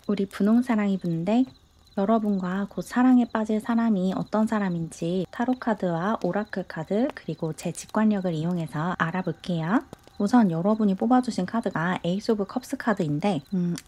우리 분홍사랑이 분들, 여러분과 곧 사랑에 빠질 사람이 어떤 사람인지 타로 카드와 오라클 카드 그리고 제 직관력을 이용해서 알아볼게요. 우선 여러분이 뽑아주신 카드가 에이스 오브 컵스 카드인데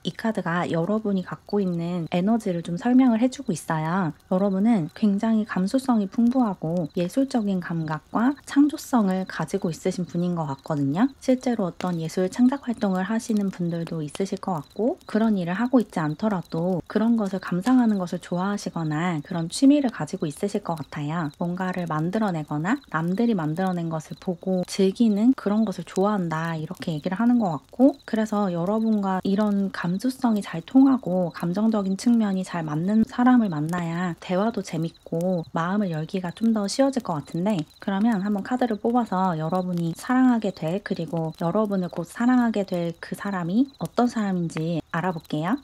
이 카드가 여러분이 갖고 있는 에너지를 좀 설명을 해주고 있어요. 여러분은 굉장히 감수성이 풍부하고 예술적인 감각과 창조성을 가지고 있으신 분인 것 같거든요. 실제로 어떤 예술 창작 활동을 하시는 분들도 있으실 것 같고, 그런 일을 하고 있지 않더라도 그런 것을 감상하는 것을 좋아하시거나 그런 취미를 가지고 있으실 것 같아요. 뭔가를 만들어내거나 남들이 만들어낸 것을 보고 즐기는 그런 것을 좋아한다, 이렇게 얘기를 하는 것 같고, 그래서 여러분과 이런 감수성이 잘 통하고 감정적인 측면이 잘 맞는 사람을 만나야 대화도 재밌고 마음을 열기가 좀 더 쉬워질 것 같은데, 그러면 한번 카드를 뽑아서 여러분이 사랑하게 될, 그리고 여러분을 곧 사랑하게 될 그 사람이 어떤 사람인지 알아볼게요.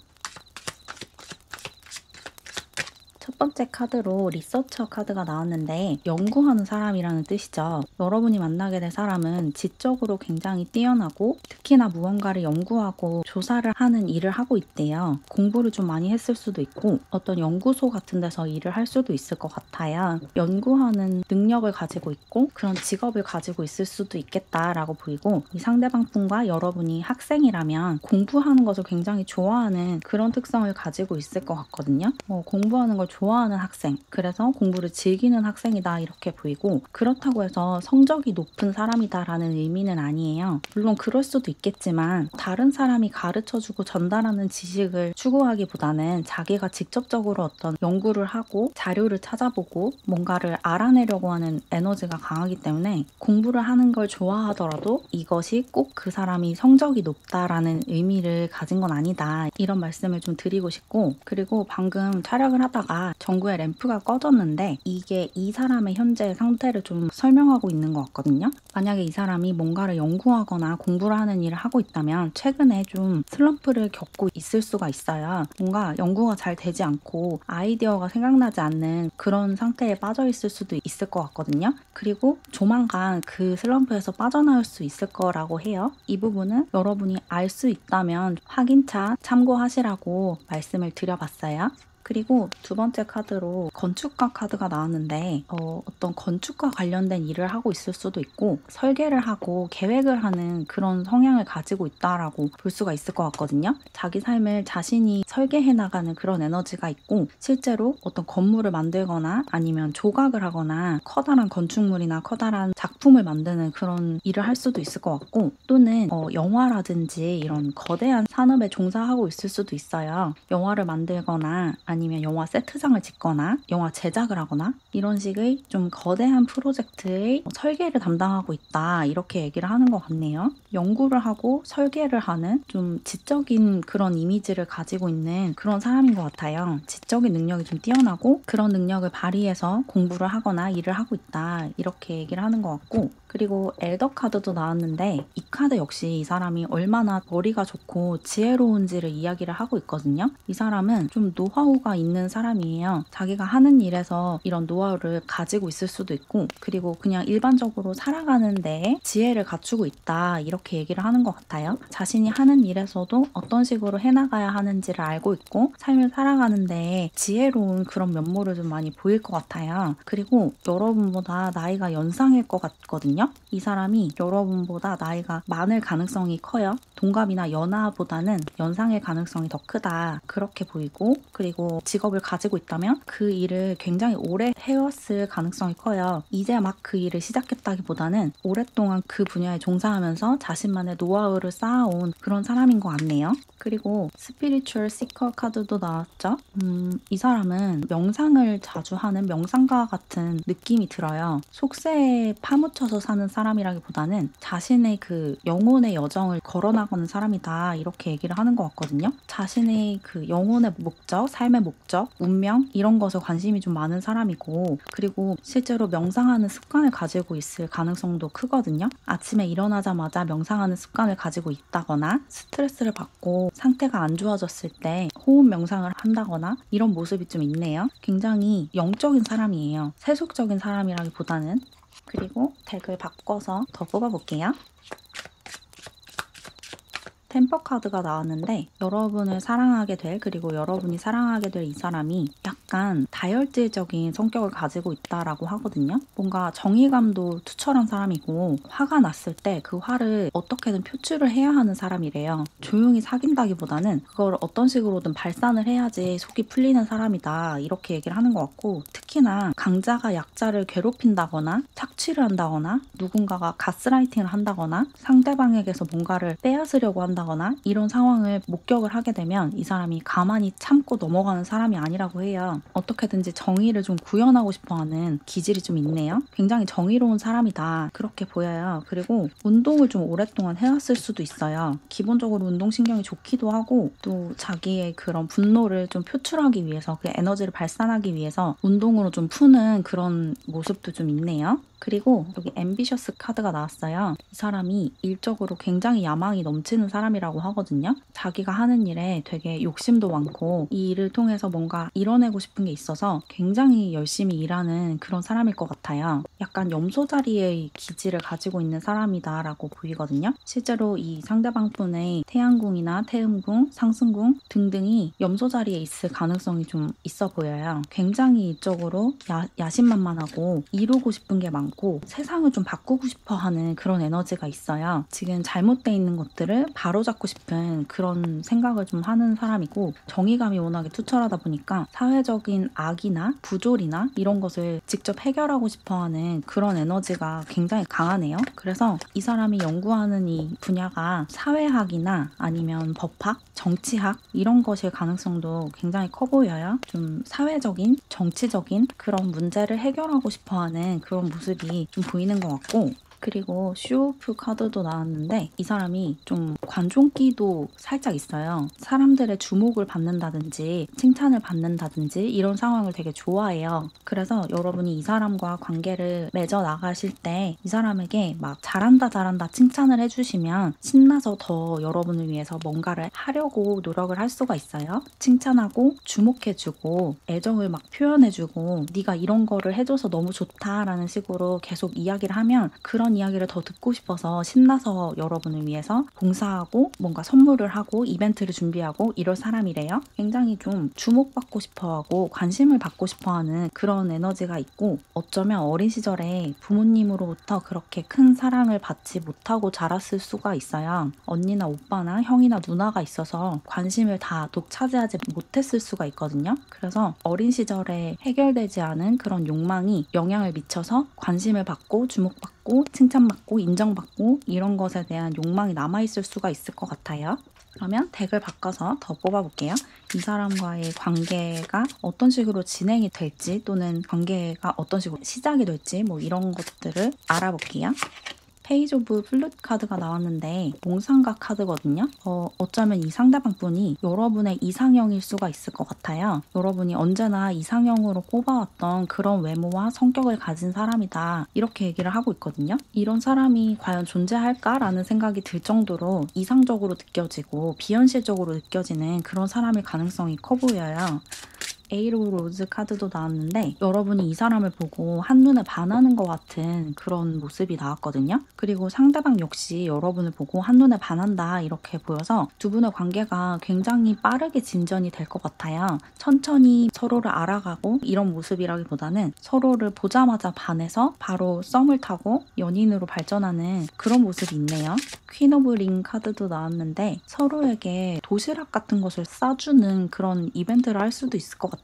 첫 번째 카드로 리서처 카드가 나왔는데, 연구하는 사람이라는 뜻이죠. 여러분이 만나게 될 사람은 지적으로 굉장히 뛰어나고 특히나 무언가를 연구하고 조사를 하는 일을 하고 있대요. 공부를 좀 많이 했을 수도 있고 어떤 연구소 같은 데서 일을 할 수도 있을 것 같아요. 연구하는 능력을 가지고 있고 그런 직업을 가지고 있을 수도 있겠다라고 보이고, 이 상대방 분과 여러분이 학생이라면 공부하는 것을 굉장히 좋아하는 그런 특성을 가지고 있을 것 같거든요. 공부하는 걸 좋아하는 학생, 그래서 공부를 즐기는 학생이다, 이렇게 보이고, 그렇다고 해서 성적이 높은 사람이다라는 의미는 아니에요. 물론 그럴 수도 있겠지만 다른 사람이 가르쳐주고 전달하는 지식을 추구하기보다는 자기가 직접적으로 어떤 연구를 하고 자료를 찾아보고 뭔가를 알아내려고 하는 에너지가 강하기 때문에, 공부를 하는 걸 좋아하더라도 이것이 꼭 그 사람이 성적이 높다라는 의미를 가진 건 아니다, 이런 말씀을 좀 드리고 싶고, 그리고 방금 촬영을 하다가 전구의 램프가 꺼졌는데 이게 이 사람의 현재 상태를 좀 설명하고 있는 것 같거든요. 만약에 이 사람이 뭔가를 연구하거나 공부를 하는 일을 하고 있다면 최근에 좀 슬럼프를 겪고 있을 수가 있어요. 뭔가 연구가 잘 되지 않고 아이디어가 생각나지 않는 그런 상태에 빠져 있을 수도 있을 것 같거든요. 그리고 조만간 그 슬럼프에서 빠져나올 수 있을 거라고 해요. 이 부분은 여러분이 알 수 있다면 확인차 참고하시라고 말씀을 드려봤어요. 그리고 두 번째 카드로 건축가 카드가 나왔는데, 어떤 건축과 관련된 일을 하고 있을 수도 있고 설계를 하고 계획을 하는 그런 성향을 가지고 있다라고 볼 수가 있을 것 같거든요. 자기 삶을 자신이 설계해 나가는 그런 에너지가 있고, 실제로 어떤 건물을 만들거나 아니면 조각을 하거나 커다란 건축물이나 커다란 작품을 만드는 그런 일을 할 수도 있을 것 같고, 또는 영화라든지 이런 거대한 산업에 종사하고 있을 수도 있어요. 영화를 만들거나 아니면 영화 세트장을 짓거나 영화 제작을 하거나 이런 식의 좀 거대한 프로젝트의 설계를 담당하고 있다, 이렇게 얘기를 하는 것 같네요. 연구를 하고 설계를 하는 좀 지적인 그런 이미지를 가지고 있는 그런 사람인 것 같아요. 지적인 능력이 좀 뛰어나고 그런 능력을 발휘해서 공부를 하거나 일을 하고 있다, 이렇게 얘기를 하는 것 같고, 그리고 엘더 카드도 나왔는데 이 카드 역시 이 사람이 얼마나 머리가 좋고 지혜로운지를 이야기를 하고 있거든요. 이 사람은 좀 노하우가 있는 사람이에요. 자기가 하는 일에서 이런 노하우를 가지고 있을 수도 있고, 그리고 그냥 일반적으로 살아가는 데에 지혜를 갖추고 있다, 이렇게 얘기를 하는 것 같아요. 자신이 하는 일에서도 어떤 식으로 해나가야 하는지를 알고 있고 삶을 살아가는 데에 지혜로운 그런 면모를 좀 많이 보일 것 같아요. 그리고 여러분보다 나이가 연상일 것 같거든요. 이 사람이 여러분보다 나이가 많을 가능성이 커요. 동갑이나 연하보다는 연상일 가능성이 더 크다, 그렇게 보이고, 그리고 직업을 가지고 있다면 그 일을 굉장히 오래 해왔을 가능성이 커요. 이제 막 그 일을 시작했다기보다는 오랫동안 그 분야에 종사하면서 자신만의 노하우를 쌓아온 그런 사람인 것 같네요. 그리고 스피리추얼 시커 카드도 나왔죠. 이 사람은 명상을 자주 하는 명상가 같은 느낌이 들어요. 속세에 파묻혀서 사는 사람이라기보다는 자신의 그 영혼의 여정을 걸어나가는 사람이다, 이렇게 얘기를 하는 것 같거든요. 자신의 그 영혼의 목적, 삶의 목적, 운명, 이런 것에 관심이 좀 많은 사람이고, 그리고 실제로 명상하는 습관을 가지고 있을 가능성도 크거든요. 아침에 일어나자마자 명상하는 습관을 가지고 있다거나, 스트레스를 받고 상태가 안 좋아졌을 때 호흡 명상을 한다거나 이런 모습이 좀 있네요. 굉장히 영적인 사람이에요. 세속적인 사람이라기보다는. 그리고 덱을 바꿔서 더 뽑아볼게요. 템퍼 카드가 나왔는데 여러분을 사랑하게 될 그리고 여러분이 사랑하게 될 이 사람이 약간 다혈질적인 성격을 가지고 있다라고 하거든요. 뭔가 정의감도 투철한 사람이고 화가 났을 때 그 화를 어떻게든 표출을 해야 하는 사람이래요. 조용히 사귄다기보다는 그걸 어떤 식으로든 발산을 해야지 속이 풀리는 사람이다 이렇게 얘기를 하는 것 같고 특히나 강자가 약자를 괴롭힌다거나 착취를 한다거나 누군가가 가스라이팅을 한다거나 상대방에게서 뭔가를 빼앗으려고 한다거나 이런 상황을 목격을 하게 되면 이 사람이 가만히 참고 넘어가는 사람이 아니라고 해요. 어떻게든지 정의를 좀 구현하고 싶어하는 기질이 좀 있네요. 굉장히 정의로운 사람이다 그렇게 보여요. 그리고 운동을 좀 오랫동안 해왔을 수도 있어요. 기본적으로 운동신경이 좋기도 하고 또 자기의 그런 분노를 좀 표출하기 위해서 그 에너지를 발산하기 위해서 운동으로 좀 푸는 그런 모습도 좀 있네요. 그리고 여기 앰비셔스 카드가 나왔어요. 이 사람이 일적으로 굉장히 야망이 넘치는 사람이라고 하거든요. 자기가 하는 일에 되게 욕심도 많고 이 일을 통해서 뭔가 이뤄내고 싶은 게 있어서 굉장히 열심히 일하는 그런 사람일 것 같아요. 약간 염소 자리의 기질을 가지고 있는 사람이다라고 보이거든요. 실제로 이 상대방 분의 태양궁이나 태음궁, 상승궁 등등이 염소 자리에 있을 가능성이 좀 있어 보여요. 굉장히 일적으로 야심만만하고 이루고 싶은 게 많고 세상을 좀 바꾸고 싶어 하는 그런 에너지가 있어요. 지금 잘못돼 있는 것들을 바로잡고 싶은 그런 생각을 좀 하는 사람이고 정의감이 워낙에 투철하다 보니까 사회적인 악이나 부조리나 이런 것을 직접 해결하고 싶어 하는 그런 에너지가 굉장히 강하네요. 그래서 이 사람이 연구하는 이 분야가 사회학이나 아니면 법학, 정치학 이런 것일 가능성도 굉장히 커 보여요. 좀 사회적인, 정치적인 그런 문제를 해결하고 싶어 하는 그런 모습이 좀 보이는 것 같고 그리고 쇼오프 카드도 나왔는데 이 사람이 좀 관종기도 살짝 있어요. 사람들의 주목을 받는다든지 칭찬을 받는다든지 이런 상황을 되게 좋아해요. 그래서 여러분이 이 사람과 관계를 맺어 나가실 때 이 사람에게 막 잘한다 잘한다 칭찬을 해주시면 신나서 더 여러분을 위해서 뭔가를 하려고 노력을 할 수가 있어요. 칭찬하고 주목해주고 애정을 막 표현해주고 네가 이런 거를 해줘서 너무 좋다라는 식으로 계속 이야기를 하면 그런 이야기를 더 듣고 싶어서 신나서 여러분을 위해서 봉사하고 뭔가 선물을 하고 이벤트를 준비하고 이럴 사람이래요. 굉장히 좀 주목받고 싶어하고 관심을 받고 싶어하는 그런 에너지가 있고 어쩌면 어린 시절에 부모님으로부터 그렇게 큰 사랑을 받지 못하고 자랐을 수가 있어요. 언니나 오빠나 형이나 누나가 있어서 관심을 다 독차지하지 못했을 수가 있거든요. 그래서 어린 시절에 해결되지 않은 그런 욕망이 영향을 미쳐서 관심을 받고 주목받고 칭찬받고 인정받고 이런 것에 대한 욕망이 남아있을 수가 있을 것 같아요. 그러면 덱을 바꿔서 더 뽑아볼게요. 이 사람과의 관계가 어떤 식으로 진행이 될지 또는 관계가 어떤 식으로 시작이 될지 뭐 이런 것들을 알아볼게요. 페이지 오브 플룻 카드가 나왔는데 몽상가 카드거든요. 어쩌면 이 상대방 분이 여러분의 이상형일 수가 있을 것 같아요. 여러분이 언제나 이상형으로 꼽아왔던 그런 외모와 성격을 가진 사람이다. 이렇게 얘기를 하고 있거든요. 이런 사람이 과연 존재할까라는 생각이 들 정도로 이상적으로 느껴지고 비현실적으로 느껴지는 그런 사람일 가능성이 커 보여요. 에이로 로즈 카드도 나왔는데 여러분이 이 사람을 보고 한눈에 반하는 것 같은 그런 모습이 나왔거든요. 그리고 상대방 역시 여러분을 보고 한눈에 반한다 이렇게 보여서 두 분의 관계가 굉장히 빠르게 진전이 될 것 같아요. 천천히 서로를 알아가고 이런 모습이라기보다는 서로를 보자마자 반해서 바로 썸을 타고 연인으로 발전하는 그런 모습이 있네요. 퀸 오브 링 카드도 나왔는데 서로에게 도시락 같은 것을 싸주는 그런 이벤트를 할 수도 있을 것 같아요.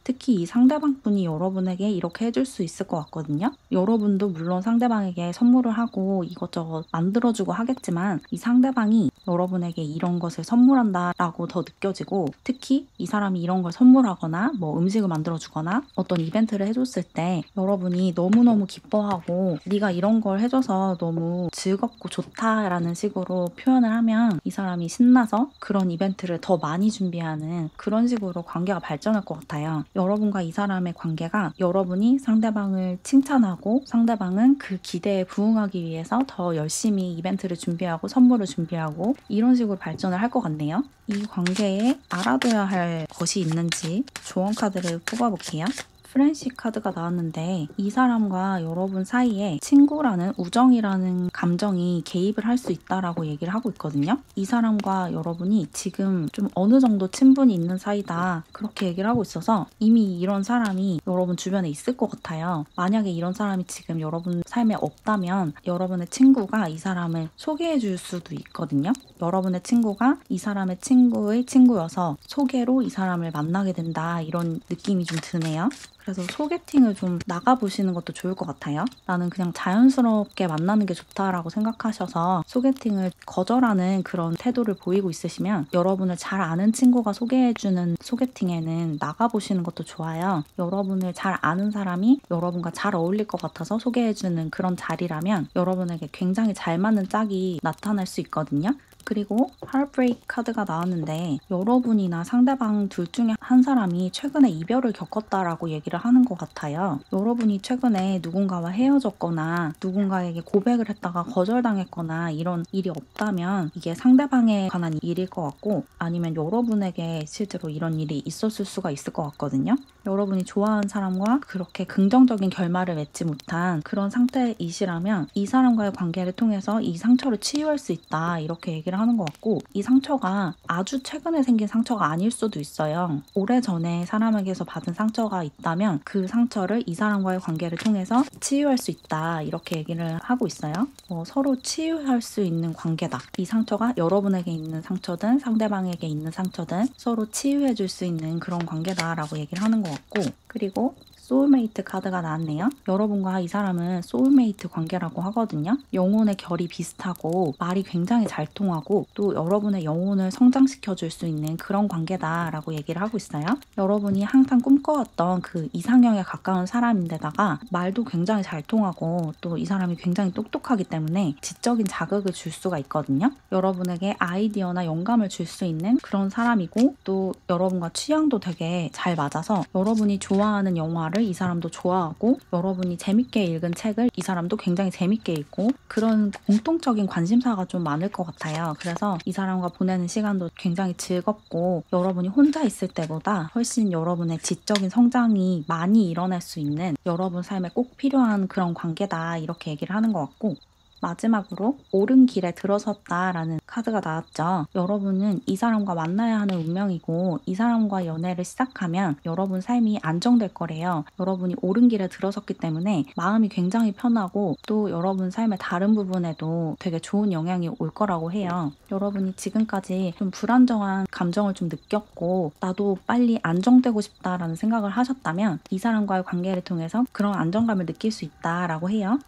특히 이 상대방 분이 여러분에게 이렇게 해줄 수 있을 것 같거든요. 여러분도 물론 상대방에게 선물을 하고 이것저것 만들어주고 하겠지만 이 상대방이 여러분에게 이런 것을 선물한다라고 더 느껴지고 특히 이 사람이 이런 걸 선물하거나 뭐 음식을 만들어주거나 어떤 이벤트를 해줬을 때 여러분이 너무너무 기뻐하고 네가 이런 걸 해줘서 너무 즐겁고 좋다라는 식으로 표현을 하면 이 사람이 신나서 그런 이벤트를 더 많이 준비하는 그런 식으로 관계가 발전할 것 같아요. 여러분과 이 사람의 관계가 여러분이 상대방을 칭찬하고 상대방은 그 기대에 부응하기 위해서 더 열심히 이벤트를 준비하고 선물을 준비하고 이런 식으로 발전을 할 것 같네요. 이 관계에 알아둬야 할 것이 있는지 조언 카드를 뽑아볼게요. 프렌시 카드가 나왔는데 이 사람과 여러분 사이에 친구라는 우정이라는 감정이 개입을 할 수 있다라고 얘기를 하고 있거든요. 이 사람과 여러분이 지금 좀 어느 정도 친분이 있는 사이다 그렇게 얘기를 하고 있어서 이미 이런 사람이 여러분 주변에 있을 것 같아요. 만약에 이런 사람이 지금 여러분 삶에 없다면 여러분의 친구가 이 사람을 소개해 줄 수도 있거든요. 여러분의 친구가 이 사람의 친구의 친구여서 소개로 이 사람을 만나게 된다 이런 느낌이 좀 드네요. 그래서 소개팅을 좀 나가보시는 것도 좋을 것 같아요. 나는 그냥 자연스럽게 만나는 게 좋다라고 생각하셔서 소개팅을 거절하는 그런 태도를 보이고 있으시면 여러분을 잘 아는 친구가 소개해주는 소개팅에는 나가보시는 것도 좋아요. 여러분을 잘 아는 사람이 여러분과 잘 어울릴 것 같아서 소개해주는 그런 자리라면 여러분에게 굉장히 잘 맞는 짝이 나타날 수 있거든요. 그리고 Heartbreak 카드가 나왔는데 여러분이나 상대방 둘 중에 한 사람이 최근에 이별을 겪었다라고 얘기를 하는 것 같아요. 여러분이 최근에 누군가와 헤어졌거나 누군가에게 고백을 했다가 거절당했거나 이런 일이 없다면 이게 상대방에 관한 일일 것 같고 아니면 여러분에게 실제로 이런 일이 있었을 수가 있을 것 같거든요. 여러분이 좋아하는 사람과 그렇게 긍정적인 결말을 맺지 못한 그런 상태이시라면 이 사람과의 관계를 통해서 이 상처를 치유할 수 있다 이렇게 얘기를 하는 것 같고 이 상처가 아주 최근에 생긴 상처가 아닐 수도 있어요. 오래전에 사람에게서 받은 상처가 있다면 그 상처를 이 사람과의 관계를 통해서 치유할 수 있다 이렇게 얘기를 하고 있어요. 서로 치유할 수 있는 관계다. 이 상처가 여러분에게 있는 상처든 상대방에게 있는 상처든 서로 치유해 줄 수 있는 그런 관계다라고 얘기를 하는 것 같고 그리고 소울메이트 카드가 나왔네요. 여러분과 이 사람은 소울메이트 관계라고 하거든요. 영혼의 결이 비슷하고 말이 굉장히 잘 통하고 또 여러분의 영혼을 성장시켜 줄 수 있는 그런 관계다라고 얘기를 하고 있어요. 여러분이 항상 꿈꿔왔던 그 이상형에 가까운 사람인데다가 말도 굉장히 잘 통하고 또 이 사람이 굉장히 똑똑하기 때문에 지적인 자극을 줄 수가 있거든요. 여러분에게 아이디어나 영감을 줄 수 있는 그런 사람이고 또 여러분과 취향도 되게 잘 맞아서 여러분이 좋아하는 영화를 이 사람도 좋아하고 여러분이 재밌게 읽은 책을 이 사람도 굉장히 재밌게 읽고 그런 공통적인 관심사가 좀 많을 것 같아요. 그래서 이 사람과 보내는 시간도 굉장히 즐겁고 여러분이 혼자 있을 때보다 훨씬 여러분의 지적인 성장이 많이 일어날 수 있는 여러분 삶에 꼭 필요한 그런 관계다 이렇게 얘기를 하는 것 같고 마지막으로 옳은 길에 들어섰다라는 카드가 나왔죠. 여러분은 이 사람과 만나야 하는 운명이고 이 사람과 연애를 시작하면 여러분 삶이 안정될 거래요. 여러분이 옳은 길에 들어섰기 때문에 마음이 굉장히 편하고 또 여러분 삶의 다른 부분에도 되게 좋은 영향이 올 거라고 해요. 여러분이 지금까지 좀 불안정한 감정을 좀 느꼈고 나도 빨리 안정되고 싶다라는 생각을 하셨다면 이 사람과의 관계를 통해서 그런 안정감을 느낄 수 있다라고 해요.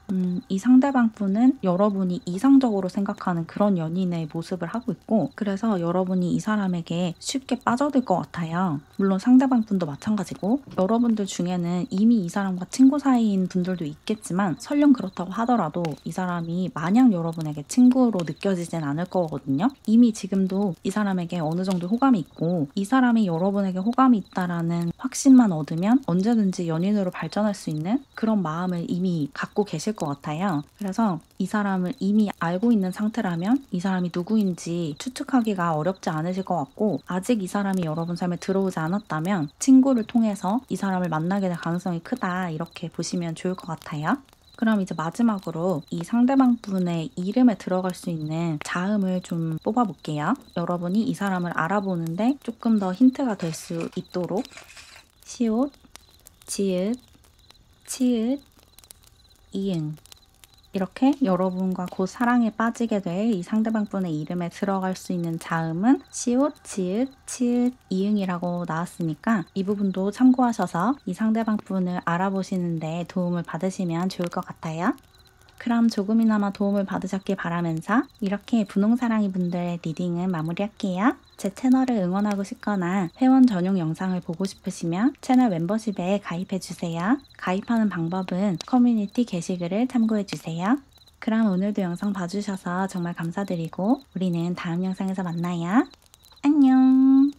이 상대방 분은 여러분이 이상적으로 생각하는 그런 연인의 모습을 하고 있고 그래서 여러분이 이 사람에게 쉽게 빠져들 것 같아요. 물론 상대방 분도 마찬가지고 여러분들 중에는 이미 이 사람과 친구 사이인 분들도 있겠지만 설령 그렇다고 하더라도 이 사람이 마냥 여러분에게 친구로 느껴지진 않을 거거든요. 이미 지금도 이 사람에게 어느 정도 호감이 있고 이 사람이 여러분에게 호감이 있다라는 확신만 얻으면 언제든지 연인으로 발전할 수 있는 그런 마음을 이미 갖고 계실 것 같아요. 그래서 이 사람을 이미 알고 있는 상태라면 이 사람이 누구인지 추측하기가 어렵지 않으실 것 같고 아직 이 사람이 여러분 삶에 들어오지 않았다면 친구를 통해서 이 사람을 만나게 될 가능성이 크다 이렇게 보시면 좋을 것 같아요. 그럼 이제 마지막으로 이 상대방 분의 이름에 들어갈 수 있는 자음을 좀 뽑아볼게요. 여러분이 이 사람을 알아보는데 조금 더 힌트가 될 수 있도록 시옷, 지읒, 치읒, 이응 이렇게 여러분과 곧 사랑에 빠지게 될 이 상대방 분의 이름에 들어갈 수 있는 자음은 시옷, 지읒, 치읒, 이응이라고 나왔으니까 이 부분도 참고하셔서 이 상대방 분을 알아보시는데 도움을 받으시면 좋을 것 같아요. 그럼 조금이나마 도움을 받으셨길 바라면서 이렇게 분홍사랑이 분들의 리딩은 마무리할게요. 제 채널을 응원하고 싶거나 회원 전용 영상을 보고 싶으시면 채널 멤버십에 가입해주세요. 가입하는 방법은 커뮤니티 게시글을 참고해주세요. 그럼 오늘도 영상 봐주셔서 정말 감사드리고 우리는 다음 영상에서 만나요. 안녕.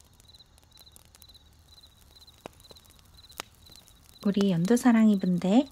우리 연두사랑이 분들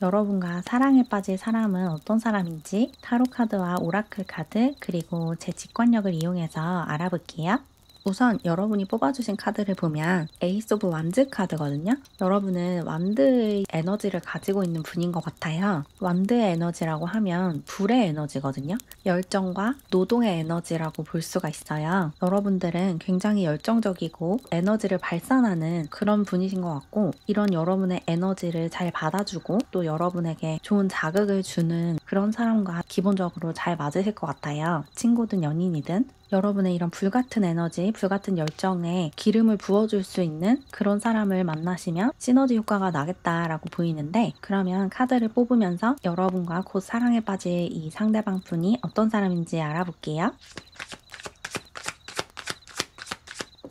여러분과 사랑에 빠질 사람은 어떤 사람인지 타로 카드와 오라클 카드 그리고 제 직관력을 이용해서 알아볼게요. 우선 여러분이 뽑아주신 카드를 보면 에이스 오브 완즈 카드거든요. 여러분은 완드의 에너지를 가지고 있는 분인 것 같아요. 완드의 에너지라고 하면 불의 에너지거든요. 열정과 노동의 에너지라고 볼 수가 있어요. 여러분들은 굉장히 열정적이고 에너지를 발산하는 그런 분이신 것 같고, 이런 여러분의 에너지를 잘 받아주고 또 여러분에게 좋은 자극을 주는 그런 사람과 기본적으로 잘 맞으실 것 같아요. 친구든 연인이든. 여러분의 이런 불같은 에너지, 불같은 열정에 기름을 부어줄 수 있는 그런 사람을 만나시면 시너지 효과가 나겠다라고 보이는데, 그러면 카드를 뽑으면서 여러분과 곧 사랑에 빠질 이 상대방 분이 어떤 사람인지 알아볼게요.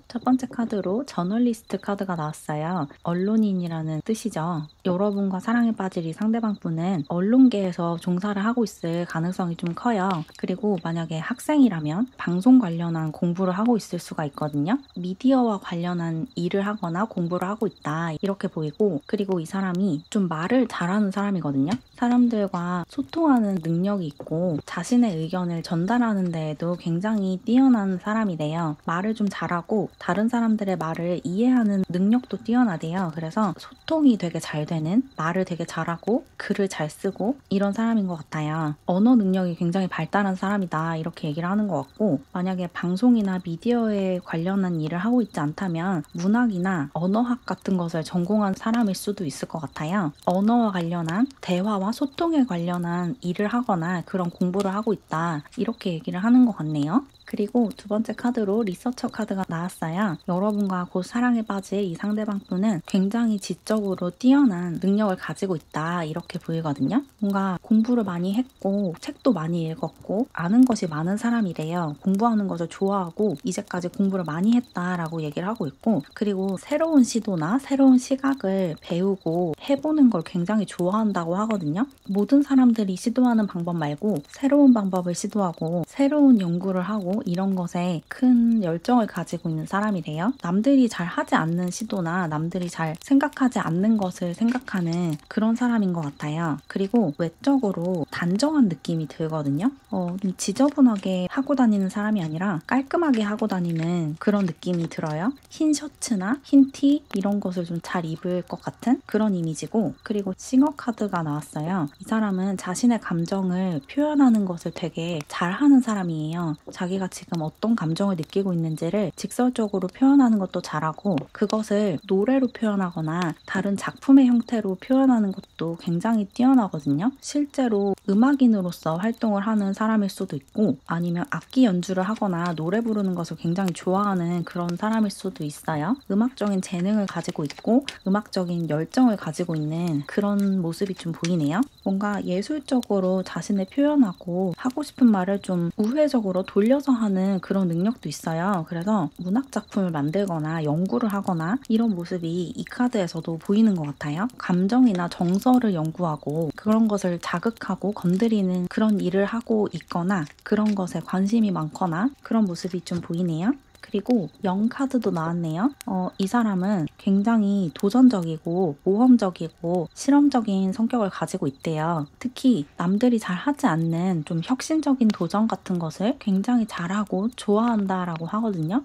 첫 번째 카드로 저널리스트 카드가 나왔어요. 언론인이라는 뜻이죠. 여러분과 사랑에 빠질 이 상대방 분은 언론계에서 종사를 하고 있을 가능성이 좀 커요. 그리고 만약에 학생이라면 방송 관련한 공부를 하고 있을 수가 있거든요. 미디어와 관련한 일을 하거나 공부를 하고 있다, 이렇게 보이고, 그리고 이 사람이 좀 말을 잘하는 사람이거든요. 사람들과 소통하는 능력이 있고 자신의 의견을 전달하는 데에도 굉장히 뛰어난 사람이래요. 말을 좀 잘하고 다른 사람들의 말을 이해하는 능력도 뛰어나대요. 그래서 소통이 되게 잘 되는, 말을 되게 잘하고 글을 잘 쓰고 이런 사람인 것 같아요. 언어 능력이 굉장히 발달한 사람이다, 이렇게 얘기를 하는 것 같고, 만약에 방송이나 미디어에 관련한 일을 하고 있지 않다면 문학이나 언어학 같은 것을 전공한 사람일 수도 있을 것 같아요. 언어와 관련한 대화와 소통에 관련한 일을 하거나 그런 공부를 하고 있다, 이렇게 얘기를 하는 것 같네요. 그리고 두 번째 카드로 리서처 카드가 나왔어요. 여러분과 곧 사랑에 빠질 이 상대방 분은 굉장히 지적으로 뛰어난 능력을 가지고 있다, 이렇게 보이거든요. 뭔가 공부를 많이 했고 책도 많이 읽었고 아는 것이 많은 사람이래요. 공부하는 것을 좋아하고 이제까지 공부를 많이 했다라고 얘기를 하고 있고, 그리고 새로운 시도나 새로운 시각을 배우고 해보는 걸 굉장히 좋아한다고 하거든요. 모든 사람들이 시도하는 방법 말고 새로운 방법을 시도하고 새로운 연구를 하고 이런 것에 큰 열정을 가지고 있는 사람이래요. 남들이 잘 하지 않는 시도나 남들이 잘 생각하지 않는 것을 생각하는 그런 사람인 것 같아요. 그리고 외적으로 단정한 느낌이 들거든요. 좀 지저분하게 하고 다니는 사람이 아니라 깔끔하게 하고 다니는 그런 느낌이 들어요. 흰 셔츠나 흰 티 이런 것을 좀 잘 입을 것 같은 그런 이미지고, 그리고 싱어 카드가 나왔어요. 이 사람은 자신의 감정을 표현하는 것을 되게 잘하는 사람이에요. 자기가 지금 어떤 감정을 느끼고 있는지를 직설적으로 표현하는 것도 잘하고, 그것을 노래로 표현하거나 다른 작품의 형태로 표현하는 것도 굉장히 뛰어나거든요. 실제로 음악인으로서 활동을 하는 사람일 수도 있고, 아니면 악기 연주를 하거나 노래 부르는 것을 굉장히 좋아하는 그런 사람일 수도 있어요. 음악적인 재능을 가지고 있고 음악적인 열정을 가지고 있는 그런 모습이 좀 보이네요. 뭔가 예술적으로 자신을 표현하고 하고 싶은 말을 좀 우회적으로 돌려서 하는 그런 능력도 있어요. 그래서 문학 작품을 만들거나 연구를 하거나 이런 모습이 이 카드에서도 보이는 것 같아요. 감정이나 정서를 연구하고 그런 것을 자극하고 건드리는 그런 일을 하고 있거나 그런 것에 관심이 많거나 그런 모습이 좀 보이네요. 그리고 영 카드도 나왔네요. 이 사람은 굉장히 도전적이고 모험적이고 실험적인 성격을 가지고 있대요. 특히 남들이 잘 하지 않는 좀 혁신적인 도전 같은 것을 굉장히 잘하고 좋아한다라고 하거든요.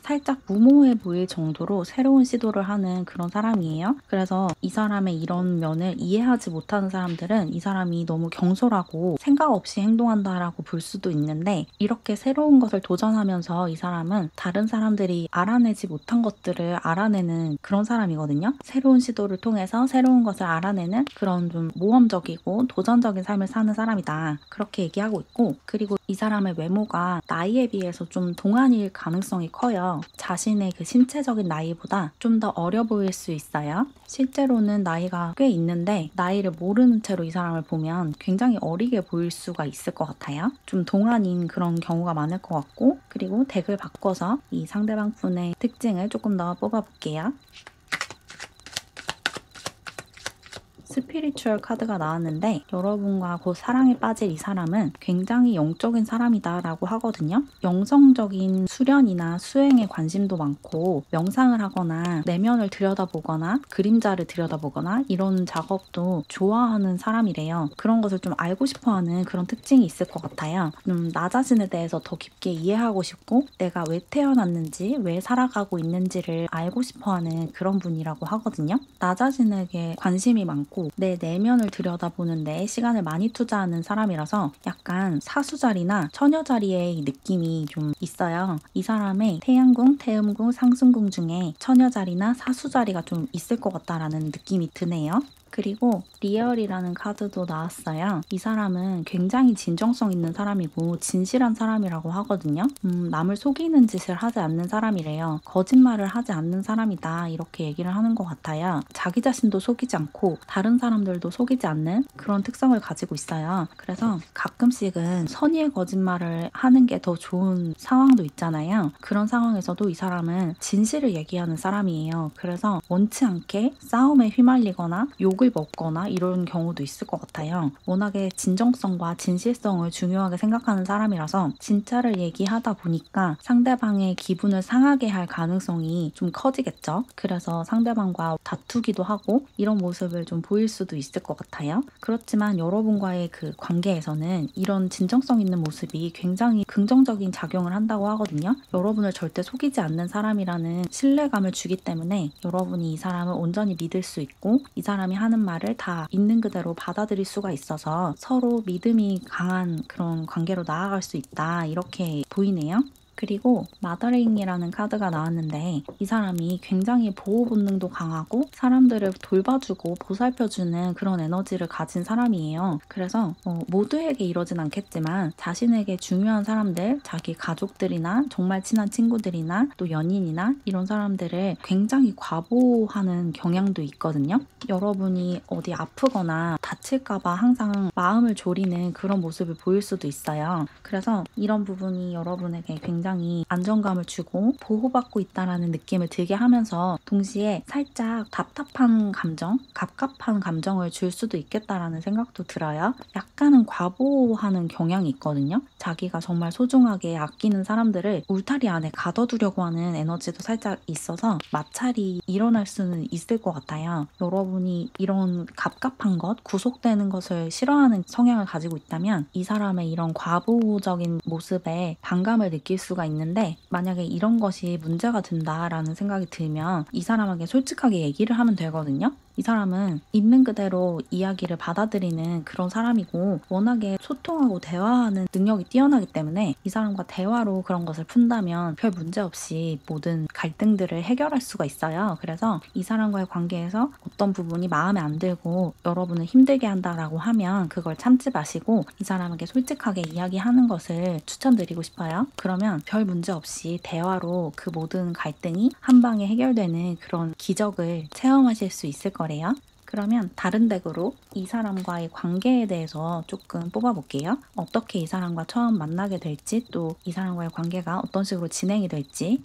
살짝 무모해 보일 정도로 새로운 시도를 하는 그런 사람이에요. 그래서 이 사람의 이런 면을 이해하지 못하는 사람들은 이 사람이 너무 경솔하고 생각 없이 행동한다라고 볼 수도 있는데, 이렇게 새로운 것을 도전하면서 이 사람은 다른 사람들이 알아내지 못한 것들을 알아내는 그런 사람이거든요. 새로운 시도를 통해서 새로운 것을 알아내는 그런 좀 모험적이고 도전적인 삶을 사는 사람이다, 그렇게 얘기하고 있고, 그리고 이 사람의 외모가 나이에 비해서 좀 동안일 가능성이 커요. 자신의 그 신체적인 나이보다 좀 더 어려 보일 수 있어요. 실제로는 나이가 꽤 있는데 나이를 모르는 채로 이 사람을 보면 굉장히 어리게 보일 수가 있을 것 같아요. 좀 동안인 그런 경우가 많을 것 같고, 그리고 덱을 바꿔서 이 상대방 분의 특징을 조금 더 뽑아볼게요. 스피리추얼 카드가 나왔는데 여러분과 곧 사랑에 빠질 이 사람은 굉장히 영적인 사람이다라고 하거든요. 영성적인 수련이나 수행에 관심도 많고 명상을 하거나 내면을 들여다보거나 그림자를 들여다보거나 이런 작업도 좋아하는 사람이래요. 그런 것을 좀 알고 싶어하는 그런 특징이 있을 것 같아요. 나 자신에 대해서 더 깊게 이해하고 싶고 내가 왜 태어났는지 왜 살아가고 있는지를 알고 싶어하는 그런 분이라고 하거든요. 나 자신에게 관심이 많고 내 내면을 들여다보는 데 시간을 많이 투자하는 사람이라서 약간 사수자리나 처녀자리의 느낌이 좀 있어요. 이 사람의 태양궁, 태음궁, 상승궁 중에 처녀자리나 사수자리가 좀 있을 것 같다라는 느낌이 드네요. 그리고 리얼이라는 카드도 나왔어요. 이 사람은 굉장히 진정성 있는 사람이고 진실한 사람이라고 하거든요. 남을 속이는 짓을 하지 않는 사람이래요. 거짓말을 하지 않는 사람이다 이렇게 얘기를 하는 것 같아요. 자기 자신도 속이지 않고 다른 사람들도 속이지 않는 그런 특성을 가지고 있어요. 그래서 가끔씩은 선의의 거짓말을 하는 게 더 좋은 상황도 있잖아요. 그런 상황에서도 이 사람은 진실을 얘기하는 사람이에요. 그래서 원치 않게 싸움에 휘말리거나 욕을 먹거나 이런 경우도 있을 것 같아요. 워낙에 진정성과 진실성을 중요하게 생각하는 사람이라서 진짜를 얘기하다 보니까 상대방의 기분을 상하게 할 가능성이 좀 커지겠죠. 그래서 상대방과 다투기도 하고 이런 모습을 좀 보일 수도 있을 것 같아요. 그렇지만 여러분과의 그 관계에서는 이런 진정성 있는 모습이 굉장히 긍정적인 작용을 한다고 하거든요. 여러분을 절대 속이지 않는 사람이라는 신뢰감을 주기 때문에 여러분이 이 사람을 온전히 믿을 수 있고 이 사람이 하는 말을 다 있는 그대로 받아들일 수가 있어서 서로 믿음이 강한 그런 관계로 나아갈 수 있다 이렇게 보이네요. 그리고 마더링이라는 카드가 나왔는데 이 사람이 굉장히 보호 본능도 강하고 사람들을 돌봐주고 보살펴주는 그런 에너지를 가진 사람이에요. 그래서 모두에게 이러진 않겠지만 자신에게 중요한 사람들, 자기 가족들이나 정말 친한 친구들이나 또 연인이나 이런 사람들을 굉장히 과보하는 경향도 있거든요. 여러분이 어디 아프거나 다칠까봐 항상 마음을 졸이는 그런 모습을 보일 수도 있어요. 그래서 이런 부분이 여러분에게 굉장히 안정감을 주고 보호받고 있다라는 느낌을 들게 하면서 동시에 살짝 답답한 감정, 갑갑한 감정을 줄 수도 있겠다라는 생각도 들어요. 약간은 과보하는 경향이 있거든요. 자기가 정말 소중하게 아끼는 사람들을 울타리 안에 가둬두려고 하는 에너지도 살짝 있어서 마찰이 일어날 수는 있을 것 같아요. 여러분이 이런 갑갑한 것, 구속되는 것을 싫어하는 성향을 가지고 있다면 이 사람의 이런 과보적인 모습에 반감을 느낄 수가 있는데 만약에 이런 것이 문제가 된다라는 생각이 들면 이 사람에게 솔직하게 얘기를 하면 되거든요. 이 사람은 있는 그대로 이야기를 받아들이는 그런 사람이고 워낙에 소통하고 대화하는 능력이 뛰어나기 때문에 이 사람과 대화로 그런 것을 푼다면 별 문제 없이 모든 갈등들을 해결할 수가 있어요. 그래서 이 사람과의 관계에서 어떤 부분이 마음에 안 들고 여러분을 힘들게 한다라고 하면 그걸 참지 마시고 이 사람에게 솔직하게 이야기하는 것을 추천드리고 싶어요. 그러면 별 문제 없이 대화로 그 모든 갈등이 한 방에 해결되는 그런 기적을 체험하실 수 있을 거래요. 그러면 다른 덱으로 이 사람과의 관계에 대해서 조금 뽑아볼게요. 어떻게 이 사람과 처음 만나게 될지 또 이 사람과의 관계가 어떤 식으로 진행이 될지.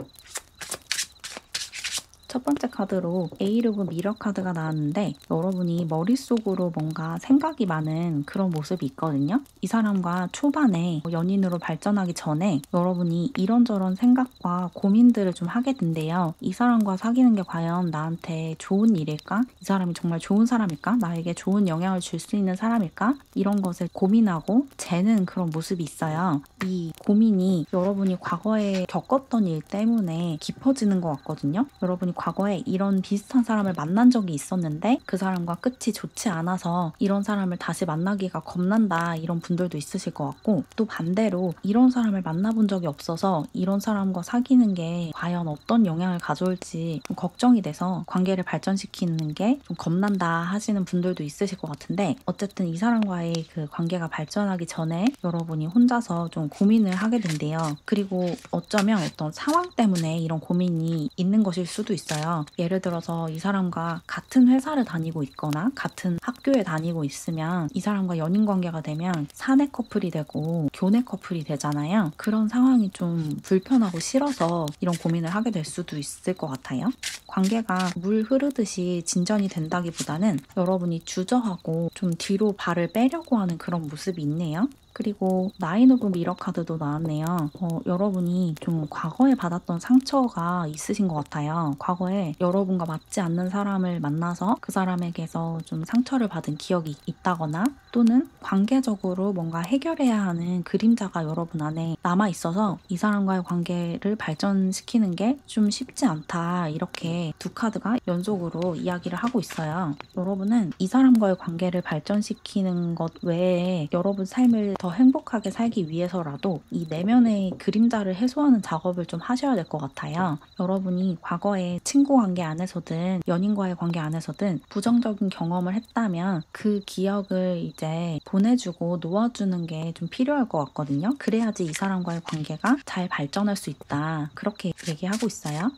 첫 번째 카드로 에이르브 미러 카드가 나왔는데 여러분이 머릿속으로 뭔가 생각이 많은 그런 모습이 있거든요. 이 사람과 초반에 연인으로 발전하기 전에 여러분이 이런저런 생각과 고민들을 좀 하게 된대요. 이 사람과 사귀는 게 과연 나한테 좋은 일일까? 이 사람이 정말 좋은 사람일까? 나에게 좋은 영향을 줄 수 있는 사람일까? 이런 것을 고민하고 재는 그런 모습이 있어요. 이 고민이 여러분이 과거에 겪었던 일 때문에 깊어지는 것 같거든요. 여러분이 과거에 이런 비슷한 사람을 만난 적이 있었는데 그 사람과 끝이 좋지 않아서 이런 사람을 다시 만나기가 겁난다 이런 분들도 있으실 것 같고 또 반대로 이런 사람을 만나본 적이 없어서 이런 사람과 사귀는 게 과연 어떤 영향을 가져올지 좀 걱정이 돼서 관계를 발전시키는 게 좀 겁난다 하시는 분들도 있으실 것 같은데 어쨌든 이 사람과의 그 관계가 발전하기 전에 여러분이 혼자서 좀 고민을 하게 된대요. 그리고 어쩌면 어떤 상황 때문에 이런 고민이 있는 것일 수도 있을 있어요. 예를 들어서 이 사람과 같은 회사를 다니고 있거나 같은 학교에 다니고 있으면 이 사람과 연인 관계가 되면 사내 커플이 되고 교내 커플이 되잖아요. 그런 상황이 좀 불편하고 싫어서 이런 고민을 하게 될 수도 있을 것 같아요. 관계가 물 흐르듯이 진전이 된다기보다는 여러분이 주저하고 좀 뒤로 발을 빼려고 하는 그런 모습이 있네요. 그리고 나인 오브 미러 카드도 나왔네요. 여러분이 좀 과거에 받았던 상처가 있으신 것 같아요. 과거에 여러분과 맞지 않는 사람을 만나서 그 사람에게서 좀 상처를 받은 기억이 있다거나 또는 관계적으로 뭔가 해결해야 하는 그림자가 여러분 안에 남아 있어서 이 사람과의 관계를 발전시키는 게 좀 쉽지 않다. 이렇게 두 카드가 연속으로 이야기를 하고 있어요. 여러분은 이 사람과의 관계를 발전시키는 것 외에 여러분 삶을 더 행복하게 살기 위해서라도 이 내면의 그림자를 해소하는 작업을 좀 하셔야 될 것 같아요. 여러분이 과거에 친구 관계 안에서든 연인과의 관계 안에서든 부정적인 경험을 했다면 그 기억을 이제 보내주고 놓아주는 게 좀 필요할 것 같거든요. 그래야지 이 사람과의 관계가 잘 발전할 수 있다. 그렇게 얘기하고 있어요.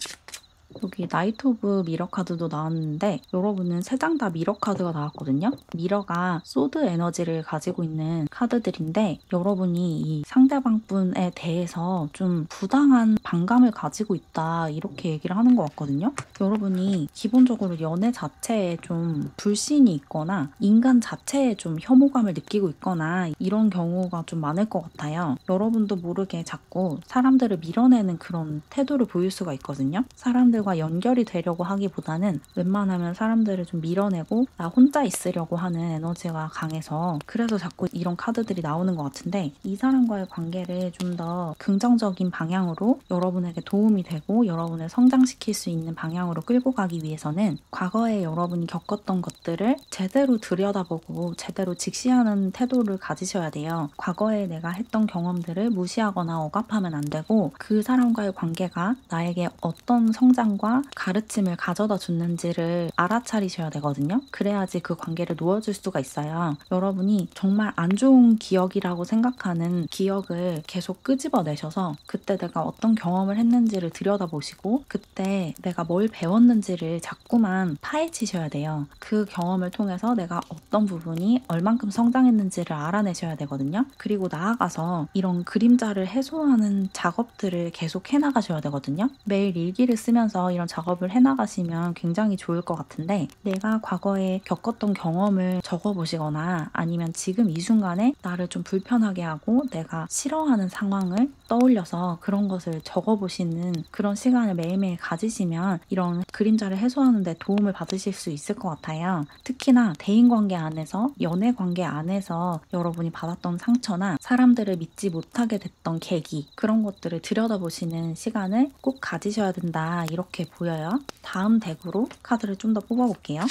여기 나이트 오브 미러 카드도 나왔는데 여러분은 세 장 다 미러 카드가 나왔거든요. 미러가 소드 에너지를 가지고 있는 카드들인데 여러분이 이 상대방 분에 대해서 좀 부당한 반감을 가지고 있다 이렇게 얘기를 하는 것 같거든요. 여러분이 기본적으로 연애 자체에 좀 불신이 있거나 인간 자체에 좀 혐오감을 느끼고 있거나 이런 경우가 좀 많을 것 같아요. 여러분도 모르게 자꾸 사람들을 밀어내는 그런 태도를 보일 수가 있거든요. 사람들과 연결이 되려고 하기보다는 웬만하면 사람들을 좀 밀어내고 나 혼자 있으려고 하는 에너지가 강해서 그래서 자꾸 이런 카드들이 나오는 것 같은데 이 사람과의 관계를 좀 더 긍정적인 방향으로 여러분에게 도움이 되고 여러분을 성장시킬 수 있는 방향으로 끌고 가기 위해서는 과거에 여러분이 겪었던 것들을 제대로 들여다보고 제대로 직시하는 태도를 가지셔야 돼요. 과거에 내가 했던 경험들을 무시하거나 억압하면 안 되고 그 사람과의 관계가 나에게 어떤 성장과 가르침을 가져다 줬는지를 알아차리셔야 되거든요. 그래야지 그 관계를 놓아줄 수가 있어요. 여러분이 정말 안 좋은 기억이라고 생각하는 기억을 계속 끄집어내셔서 그때 내가 어떤 경험을 했는지를 들여다보시고 그때 내가 뭘 배웠는지를 자꾸만 파헤치셔야 돼요. 그 경험을 통해서 내가 어떤 부분이 얼만큼 성장했는지를 알아내셔야 되거든요. 그리고 나아가서 이런 그림자를 해소하는 작업들을 계속 해나가셔야 되거든요. 매일 일기를 쓰면서 이런 작업을 해나가시면 굉장히 좋을 것 같은데 내가 과거에 겪었던 경험을 적어보시거나 아니면 지금 이 순간에 나를 좀 불편하게 하고 내가 싫어하는 상황을 떠올려서 그런 것을 적어보시는 그런 시간을 매일매일 가지시면 이런 그림자를 해소하는 데 도움을 받으실 수 있을 것 같아요. 특히나 대인관계 안에서 연애 관계 안에서 여러분이 받았던 상처나 사람들을 믿지 못하게 됐던 계기 그런 것들을 들여다보시는 시간을 꼭 가지셔야 된다 이렇게 보여요. 다음 덱으로 카드를 좀 더 뽑아볼게요.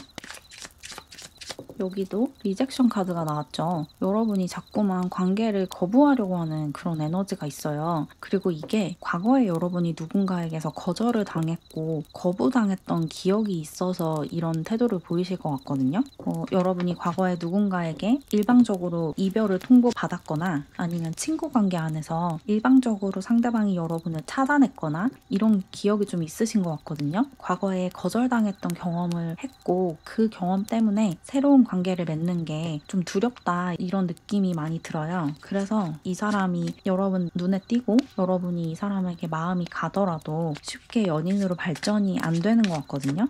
여기도 리젝션 카드가 나왔죠. 여러분이 자꾸만 관계를 거부하려고 하는 그런 에너지가 있어요. 그리고 이게 과거에 여러분이 누군가에게서 거절을 당했고 거부당했던 기억이 있어서 이런 태도를 보이실 것 같거든요. 여러분이 과거에 누군가에게 일방적으로 이별을 통보받았거나 아니면 친구 관계 안에서 일방적으로 상대방이 여러분을 차단했거나 이런 기억이 좀 있으신 것 같거든요. 과거에 거절당했던 경험을 했고 그 경험 때문에 새로운 관계를 맺는 게 좀 두렵다 이런 느낌이 많이 들어요. 그래서 이 사람이 여러분 눈에 띄고 여러분이 이 사람에게 마음이 가더라도 쉽게 연인으로 발전이 안 되는 것 같거든요.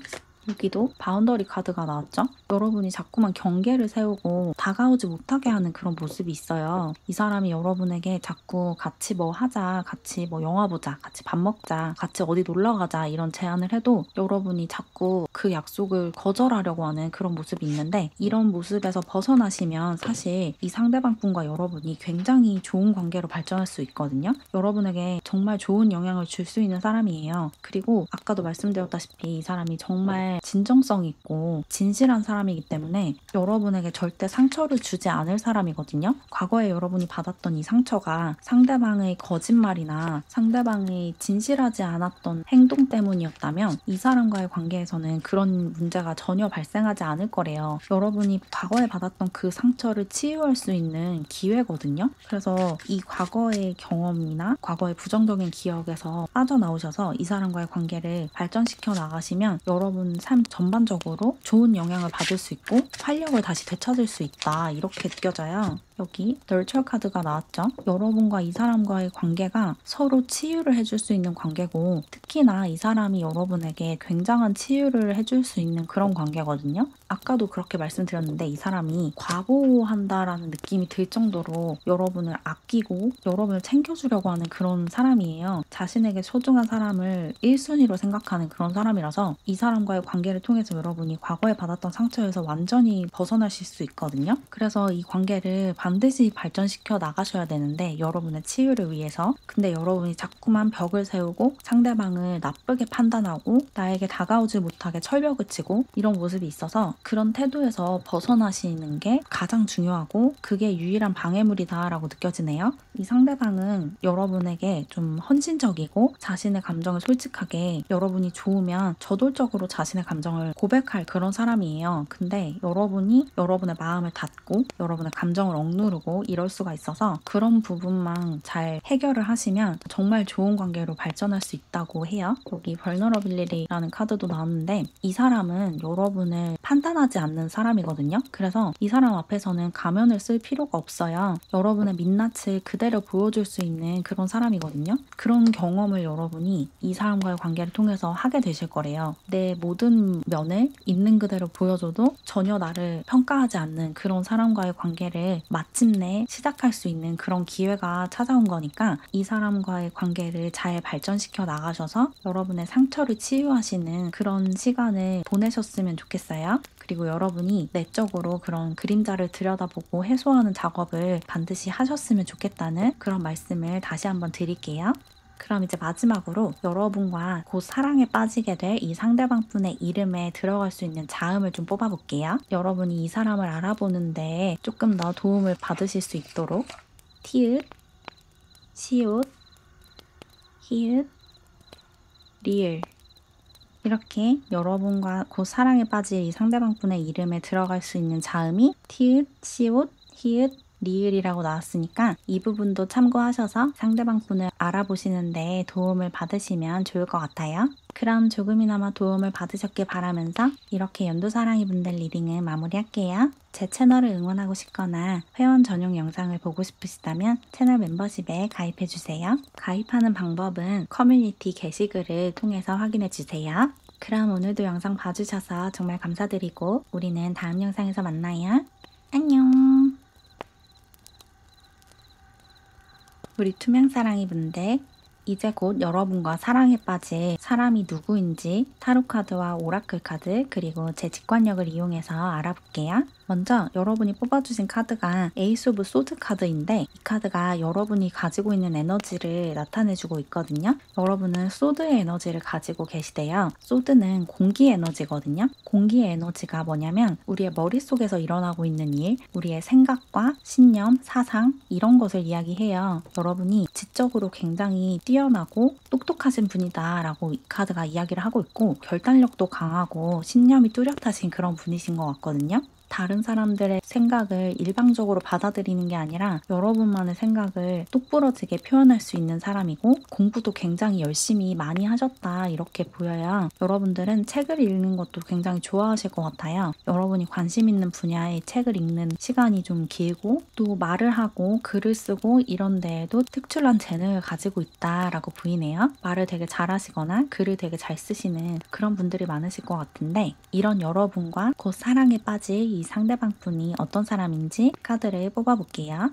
여기도 바운더리 카드가 나왔죠? 여러분이 자꾸만 경계를 세우고 다가오지 못하게 하는 그런 모습이 있어요. 이 사람이 여러분에게 자꾸 같이 뭐 하자, 같이 뭐 영화 보자, 같이 밥 먹자, 같이 어디 놀러 가자 이런 제안을 해도 여러분이 자꾸 그 약속을 거절하려고 하는 그런 모습이 있는데 이런 모습에서 벗어나시면 사실 이 상대방 분과 여러분이 굉장히 좋은 관계로 발전할 수 있거든요. 여러분에게 정말 좋은 영향을 줄 수 있는 사람이에요. 그리고 아까도 말씀드렸다시피 이 사람이 정말 진정성 있고 진실한 사람이기 때문에 여러분에게 절대 상처를 주지 않을 사람이거든요. 과거에 여러분이 받았던 이 상처가 상대방의 거짓말이나 상대방의 진실하지 않았던 행동 때문이었다면 이 사람과의 관계에서는 그런 문제가 전혀 발생하지 않을 거래요. 여러분이 과거에 받았던 그 상처를 치유할 수 있는 기회거든요. 그래서 이 과거의 경험이나 과거의 부정적인 기억에서 빠져나오셔서 이 사람과의 관계를 발전시켜 나가시면 여러분 삶 전반적으로 좋은 영향을 받을 수 있고 활력을 다시 되찾을 수 있다, 이렇게 느껴져요. 여기 널처 카드가 나왔죠. 여러분과 이 사람과의 관계가 서로 치유를 해줄 수 있는 관계고, 특히나 이 사람이 여러분에게 굉장한 치유를 해줄 수 있는 그런 관계거든요. 아까도 그렇게 말씀드렸는데 이 사람이 과보한다라는 느낌이 들 정도로 여러분을 아끼고 여러분을 챙겨주려고 하는 그런 사람이에요. 자신에게 소중한 사람을 1순위로 생각하는 그런 사람이라서 이 사람과의 관계를 통해서 여러분이 과거에 받았던 상처에서 완전히 벗어나실 수 있거든요. 그래서 이 관계를 반드시 발전시켜 나가셔야 되는데, 여러분의 치유를 위해서. 근데 여러분이 자꾸만 벽을 세우고 상대방을 나쁘게 판단하고 나에게 다가오지 못하게 철벽을 치고 이런 모습이 있어서 그런 태도에서 벗어나시는 게 가장 중요하고 그게 유일한 방해물이다라고 느껴지네요. 이 상대방은 여러분에게 좀 헌신적이고 자신의 감정을 솔직하게, 여러분이 좋으면 저돌적으로 자신의 감정을 고백할 그런 사람이에요. 근데 여러분이 여러분의 마음을 닫고 여러분의 감정을 억누르고 이럴 수가 있어서 그런 부분만 잘 해결을 하시면 정말 좋은 관계로 발전할 수 있다고 해요. 여기 벌너러빌리티라는 카드도 나왔는데 이 사람은 여러분을 판단하지 않는 사람이거든요. 그래서 이 사람 앞에서는 가면을 쓸 필요가 없어요. 여러분의 민낯을 그대로 보여줄 수 있는 그런 사람이거든요. 그런 경험을 여러분이 이 사람과의 관계를 통해서 하게 되실 거래요. 내 모든 면을 있는 그대로 보여줘도 전혀 나를 평가하지 않는 그런 사람과의 관계를 마침내 시작할 수 있는 그런 기회가 찾아온 거니까 이 사람과의 관계를 잘 발전시켜 나가셔서 여러분의 상처를 치유하시는 그런 시간을 보내셨으면 좋겠어요. 그리고 여러분이 내적으로 그런 그림자를 들여다보고 해소하는 작업을 반드시 하셨으면 좋겠다는 그런 말씀을 다시 한번 드릴게요. 그럼 이제 마지막으로 여러분과 곧 사랑에 빠지게 될 이 상대방 분의 이름에 들어갈 수 있는 자음을 좀 뽑아볼게요. 여러분이 이 사람을 알아보는데 조금 더 도움을 받으실 수 있도록 티읕, 시읒, 히읗, 리을, 이렇게 여러분과 곧 사랑에 빠질 이 상대방 분의 이름에 들어갈 수 있는 자음이 티읕, 시읒, 히읗, 리을이라고 나왔으니까 이 부분도 참고하셔서 상대방 분을 알아보시는데 도움을 받으시면 좋을 것 같아요. 그럼 조금이나마 도움을 받으셨길 바라면서 이렇게 연두사랑이 분들 리딩을 마무리할게요. 제 채널을 응원하고 싶거나 회원 전용 영상을 보고 싶으시다면 채널 멤버십에 가입해주세요. 가입하는 방법은 커뮤니티 게시글을 통해서 확인해주세요. 그럼 오늘도 영상 봐주셔서 정말 감사드리고 우리는 다음 영상에서 만나요. 안녕. 우리 투명사랑이 분들, 이제 곧 여러분과 사랑에 빠질 사람이 누구인지 타로카드와 오라클 카드 그리고 제 직관력을 이용해서 알아볼게요. 먼저 여러분이 뽑아주신 카드가 에이스 오브 소드 카드인데 이 카드가 여러분이 가지고 있는 에너지를 나타내주고 있거든요. 여러분은 소드의 에너지를 가지고 계시대요. 소드는 공기 에너지거든요. 공기의 에너지가 뭐냐면 우리의 머릿속에서 일어나고 있는 일, 우리의 생각과 신념, 사상 이런 것을 이야기해요. 여러분이 지적으로 굉장히 뛰어나고 똑똑하신 분이다 라고 이 카드가 이야기를 하고 있고 결단력도 강하고 신념이 뚜렷하신 그런 분이신 것 같거든요. 다른 사람들의 생각을 일방적으로 받아들이는 게 아니라 여러분만의 생각을 똑부러지게 표현할 수 있는 사람이고 공부도 굉장히 열심히 많이 하셨다 이렇게 보여요. 여러분들은 책을 읽는 것도 굉장히 좋아하실 것 같아요. 여러분이 관심 있는 분야의 책을 읽는 시간이 좀 길고 또 말을 하고 글을 쓰고 이런 데에도 특출난 재능을 가지고 있다라고 보이네요. 말을 되게 잘하시거나 글을 되게 잘 쓰시는 그런 분들이 많으실 것 같은데 이런 여러분과 곧 사랑에 빠질 이 이 상대방 분이 어떤 사람인지 카드를 뽑아볼게요.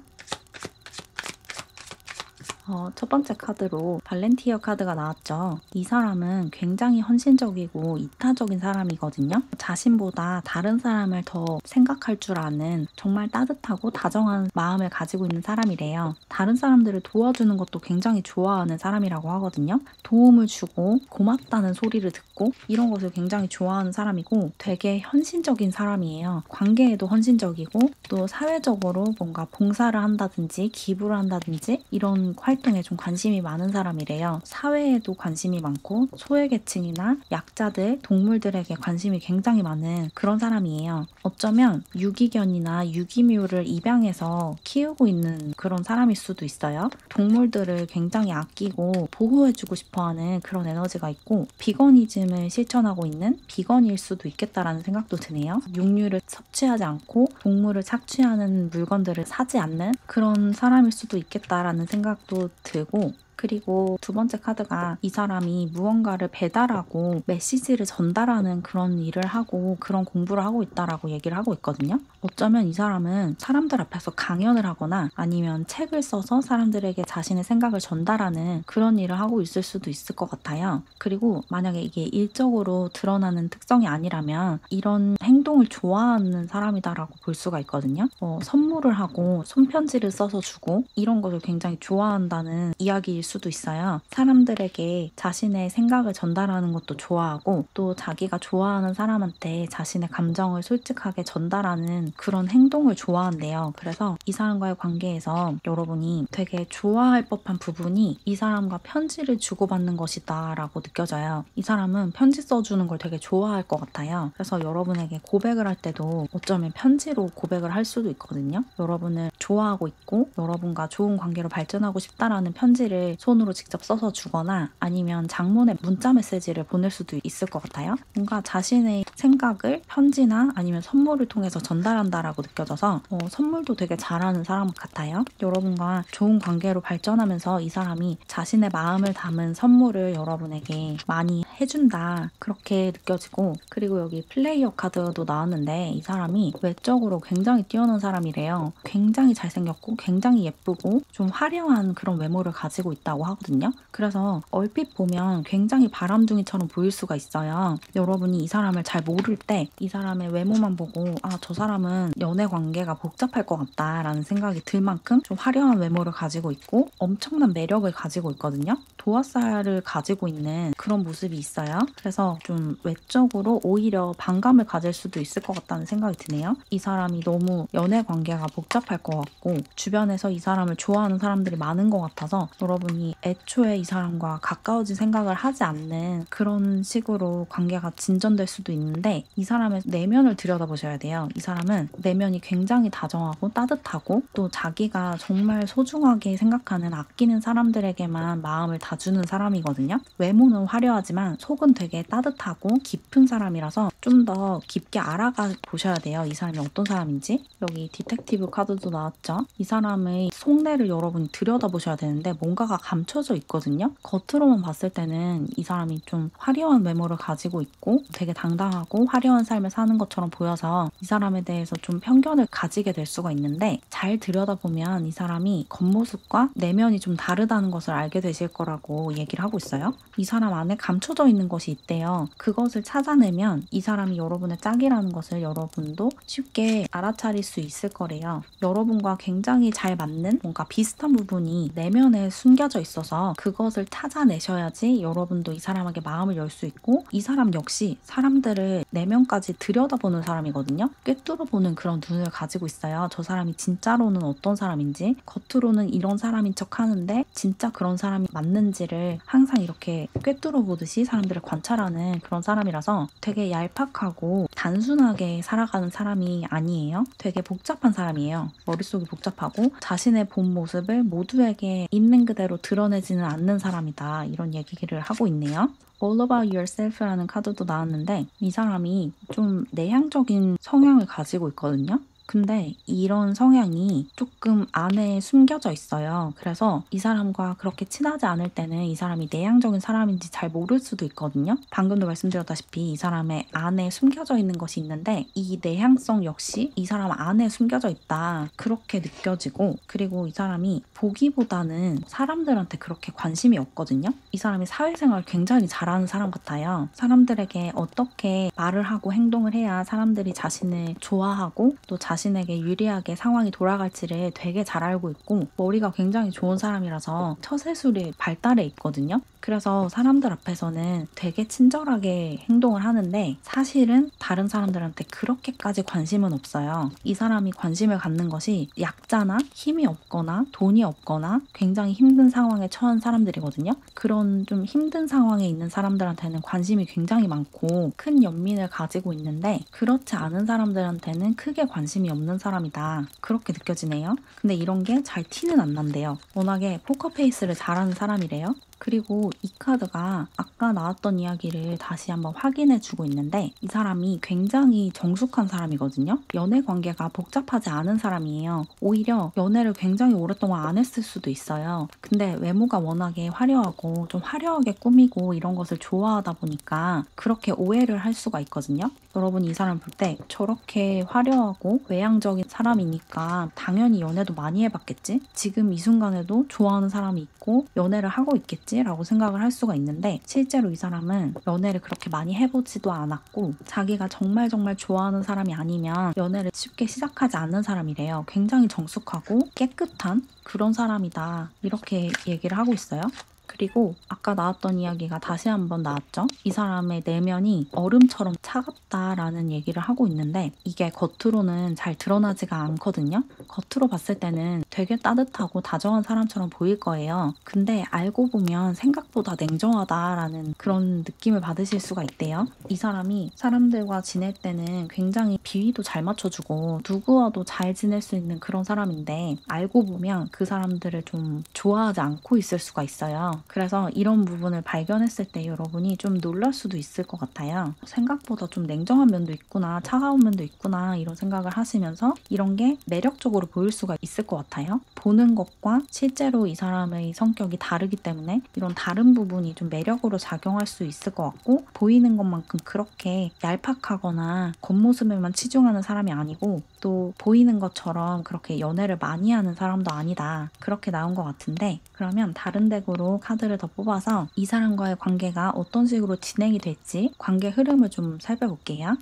첫 번째 카드로 발렌티어 카드가 나왔죠. 이 사람은 굉장히 헌신적이고 이타적인 사람이거든요. 자신보다 다른 사람을 더 생각할 줄 아는 정말 따뜻하고 다정한 마음을 가지고 있는 사람이래요. 다른 사람들을 도와주는 것도 굉장히 좋아하는 사람이라고 하거든요. 도움을 주고 고맙다는 소리를 듣고 이런 것을 굉장히 좋아하는 사람이고 되게 헌신적인 사람이에요. 관계에도 헌신적이고 또 사회적으로 뭔가 봉사를 한다든지 기부를 한다든지 이런 활동에 좀 관심이 많은 사람이래요. 사회에도 관심이 많고 소외계층이나 약자들, 동물들에게 관심이 굉장히 많은 그런 사람이에요. 어쩌면 유기견이나 유기묘를 입양해서 키우고 있는 그런 사람일 수도 있어요. 동물들을 굉장히 아끼고 보호해주고 싶어하는 그런 에너지가 있고 비거니즘을 실천하고 있는 비건일 수도 있겠다라는 생각도 드네요. 육류를 섭취하지 않고 동물을 착취하는 물건들을 사지 않는 그런 사람일 수도 있겠다라는 생각도 들고 그리고 두 번째 카드가 이 사람이 무언가를 배달하고 메시지를 전달하는 그런 일을 하고 그런 공부를 하고 있다라고 얘기를 하고 있거든요. 어쩌면 이 사람은 사람들 앞에서 강연을 하거나 아니면 책을 써서 사람들에게 자신의 생각을 전달하는 그런 일을 하고 있을 수도 있을 것 같아요. 그리고 만약에 이게 일적으로 드러나는 특성이 아니라면 이런 행동을 좋아하는 사람이다라고 볼 수가 있거든요. 선물을 하고 손편지를 써서 주고 이런 것을 굉장히 좋아한다는 이야기일 수도 있어요. 사람들에게 자신의 생각을 전달하는 것도 좋아하고 또 자기가 좋아하는 사람한테 자신의 감정을 솔직하게 전달하는 그런 행동을 좋아한대요. 그래서 이 사람과의 관계에서 여러분이 되게 좋아할 법한 부분이 이 사람과 편지를 주고받는 것이다 라고 느껴져요. 이 사람은 편지 써주는 걸 되게 좋아할 것 같아요. 그래서 여러분에게 고백을 할 때도 어쩌면 편지로 고백을 할 수도 있거든요. 여러분을 좋아하고 있고 여러분과 좋은 관계로 발전하고 싶다라는 편지를 손으로 직접 써서 주거나 아니면 장문의 문자 메시지를 보낼 수도 있을 것 같아요. 뭔가 자신의 생각을 편지나 아니면 선물을 통해서 전달한다라고 느껴져서 선물도 되게 잘하는 사람 같아요. 여러분과 좋은 관계로 발전하면서 이 사람이 자신의 마음을 담은 선물을 여러분에게 많이 해준다 그렇게 느껴지고 그리고 여기 플레이어 카드도 나왔는데 이 사람이 외적으로 굉장히 뛰어난 사람이래요. 굉장히 잘생겼고 굉장히 예쁘고 좀 화려한 그런 외모를 가지고 있다고 하거든요. 그래서 얼핏 보면 굉장히 바람둥이처럼 보일 수가 있어요. 여러분이 이 사람을 잘 모를 때 이 사람의 외모만 보고 저 사람은 연애 관계가 복잡할 것 같다라는 생각이 들 만큼 좀 화려한 외모를 가지고 있고 엄청난 매력을 가지고 있거든요. 도화살을 가지고 있는 그런 모습이 있어요. 그래서 좀 외적으로 오히려 반감을 가질 수도 있을 것 같다는 생각이 드네요. 이 사람이 너무 연애 관계가 복잡할 것 같고 주변에서 이 사람을 좋아하는 사람들이 많은 것 같아서 여러분이 애초에 이 사람과 가까워질 생각을 하지 않는 그런 식으로 관계가 진전될 수도 있는데 이 사람의 내면을 들여다보셔야 돼요. 이 사람은 내면이 굉장히 다정하고 따뜻하고 또 자기가 정말 소중하게 생각하는 아끼는 사람들에게만 마음을 다 주는 사람이거든요. 외모는 화려하지만 속은 되게 따뜻하고 깊은 사람이라서 좀 더 깊게 알아가 보셔야 돼요. 이 사람이 어떤 사람인지. 여기 디텍티브 카드도 나왔죠. 이 사람의 속내를 여러분이 들여다보셔야 되는데 뭔가가 감춰져 있거든요. 겉으로만 봤을 때는 이 사람이 좀 화려한 외모를 가지고 있고 되게 당당하고 화려한 삶을 사는 것처럼 보여서 이 사람에 대해서 좀 편견을 가지게 될 수가 있는데 잘 들여다보면 이 사람이 겉모습과 내면이 좀 다르다는 것을 알게 되실 거라고 얘기를 하고 있어요. 이 사람 안에 감춰져 있는 것이 있대요. 그것을 찾아내면 이 사람이 여러분의 짝이라는 것을 여러분도 쉽게 알아차릴 수 있을 거래요. 여러분과 굉장히 잘 맞는 뭔가 비슷한 부분이 내면에 숨겨져 있어서 그것을 찾아내셔야지 여러분도 이 사람에게 마음을 열 수 있고 이 사람 역시 사람들을 내면까지 들여다보는 사람이거든요. 꿰뚫어보는 그런 눈을 가지고 있어요. 저 사람이 진짜로는 어떤 사람인지 겉으로는 이런 사람인 척 하는데 진짜 그런 사람이 맞는지를 항상 이렇게 꿰뚫어보듯이 사람들을 관찰하는 그런 사람이라서 되게 얄팍하고 단순하게 살아가는 사람이 아니에요. 되게 복잡한 사람이에요. 머릿속이 복잡하고 자신의 본 모습을 모두에게 있는 그대로 드러내지는 않는 사람이다. 이런 얘기를 하고 있네요. All About Yourself라는 카드도 나왔는데 이 사람이 좀 내향적인 성향을 가지고 있거든요. 근데 이런 성향이 조금 안에 숨겨져 있어요. 그래서 이 사람과 그렇게 친하지 않을 때는 이 사람이 내향적인 사람인지 잘 모를 수도 있거든요. 방금도 말씀드렸다시피 이 사람의 안에 숨겨져 있는 것이 있는데 이 내향성 역시 이 사람 안에 숨겨져 있다. 그렇게 느껴지고, 그리고 이 사람이 보기보다는 사람들한테 그렇게 관심이 없거든요. 이 사람이 사회생활 굉장히 잘하는 사람 같아요. 사람들에게 어떻게 말을 하고 행동을 해야 사람들이 자신을 좋아하고 또 자신에게 유리하게 상황이 돌아갈지를 되게 잘 알고 있고, 머리가 굉장히 좋은 사람이라서 처세술이 발달해 있거든요. 그래서 사람들 앞에서는 되게 친절하게 행동을 하는데 사실은 다른 사람들한테 그렇게까지 관심은 없어요. 이 사람이 관심을 갖는 것이 약자나 힘이 없거나 돈이 없거나 굉장히 힘든 상황에 처한 사람들이거든요. 그런 좀 힘든 상황에 있는 사람들한테는 관심이 굉장히 많고 큰 연민을 가지고 있는데, 그렇지 않은 사람들한테는 크게 관심이 없는 사람이다. 그렇게 느껴지네요. 근데 이런 게 잘 티는 안 난대요. 워낙에 포커페이스를 잘하는 사람이래요. 그리고 이 카드가 아까 나왔던 이야기를 다시 한번 확인해 주고 있는데, 이 사람이 굉장히 정숙한 사람이거든요. 연애 관계가 복잡하지 않은 사람이에요. 오히려 연애를 굉장히 오랫동안 안 했을 수도 있어요. 근데 외모가 워낙에 화려하고 좀 화려하게 꾸미고 이런 것을 좋아하다 보니까 그렇게 오해를 할 수가 있거든요. 여러분이 이 사람 볼 때 저렇게 화려하고 외향적인 사람이니까 당연히 연애도 많이 해봤겠지? 지금 이 순간에도 좋아하는 사람이 있고 연애를 하고 있겠지? 라고 생각을 할 수가 있는데, 실제로 이 사람은 연애를 그렇게 많이 해보지도 않았고 자기가 정말 좋아하는 사람이 아니면 연애를 쉽게 시작하지 않는 사람이래요. 굉장히 정숙하고 깨끗한 그런 사람이다. 이렇게 얘기를 하고 있어요. 그리고 아까 나왔던 이야기가 다시 한번 나왔죠. 이 사람의 내면이 얼음처럼 차갑다라는 얘기를 하고 있는데, 이게 겉으로는 잘 드러나지가 않거든요. 겉으로 봤을 때는 되게 따뜻하고 다정한 사람처럼 보일 거예요. 근데 알고 보면 생각보다 냉정하다라는 그런 느낌을 받으실 수가 있대요. 이 사람이 사람들과 지낼 때는 굉장히 비위도 잘 맞춰주고 누구와도 잘 지낼 수 있는 그런 사람인데, 알고 보면 그 사람들을 좀 좋아하지 않고 있을 수가 있어요. 그래서 이런 부분을 발견했을 때 여러분이 좀 놀랄 수도 있을 것 같아요. 생각보다 좀 냉정한 면도 있구나, 차가운 면도 있구나, 이런 생각을 하시면서 이런 게 매력적으로 보일 수가 있을 것 같아요. 보는 것과 실제로 이 사람의 성격이 다르기 때문에 이런 다른 부분이 좀 매력으로 작용할 수 있을 것 같고, 보이는 것만큼 그렇게 얄팍하거나 겉모습에만 치중하는 사람이 아니고 또 보이는 것처럼 그렇게 연애를 많이 하는 사람도 아니다. 그렇게 나온 것 같은데, 그러면 다른 덱으로 카드를 더 뽑아서 이 사람과의 관계가 어떤 식으로 진행이 될지 관계 흐름을 좀 살펴볼게요.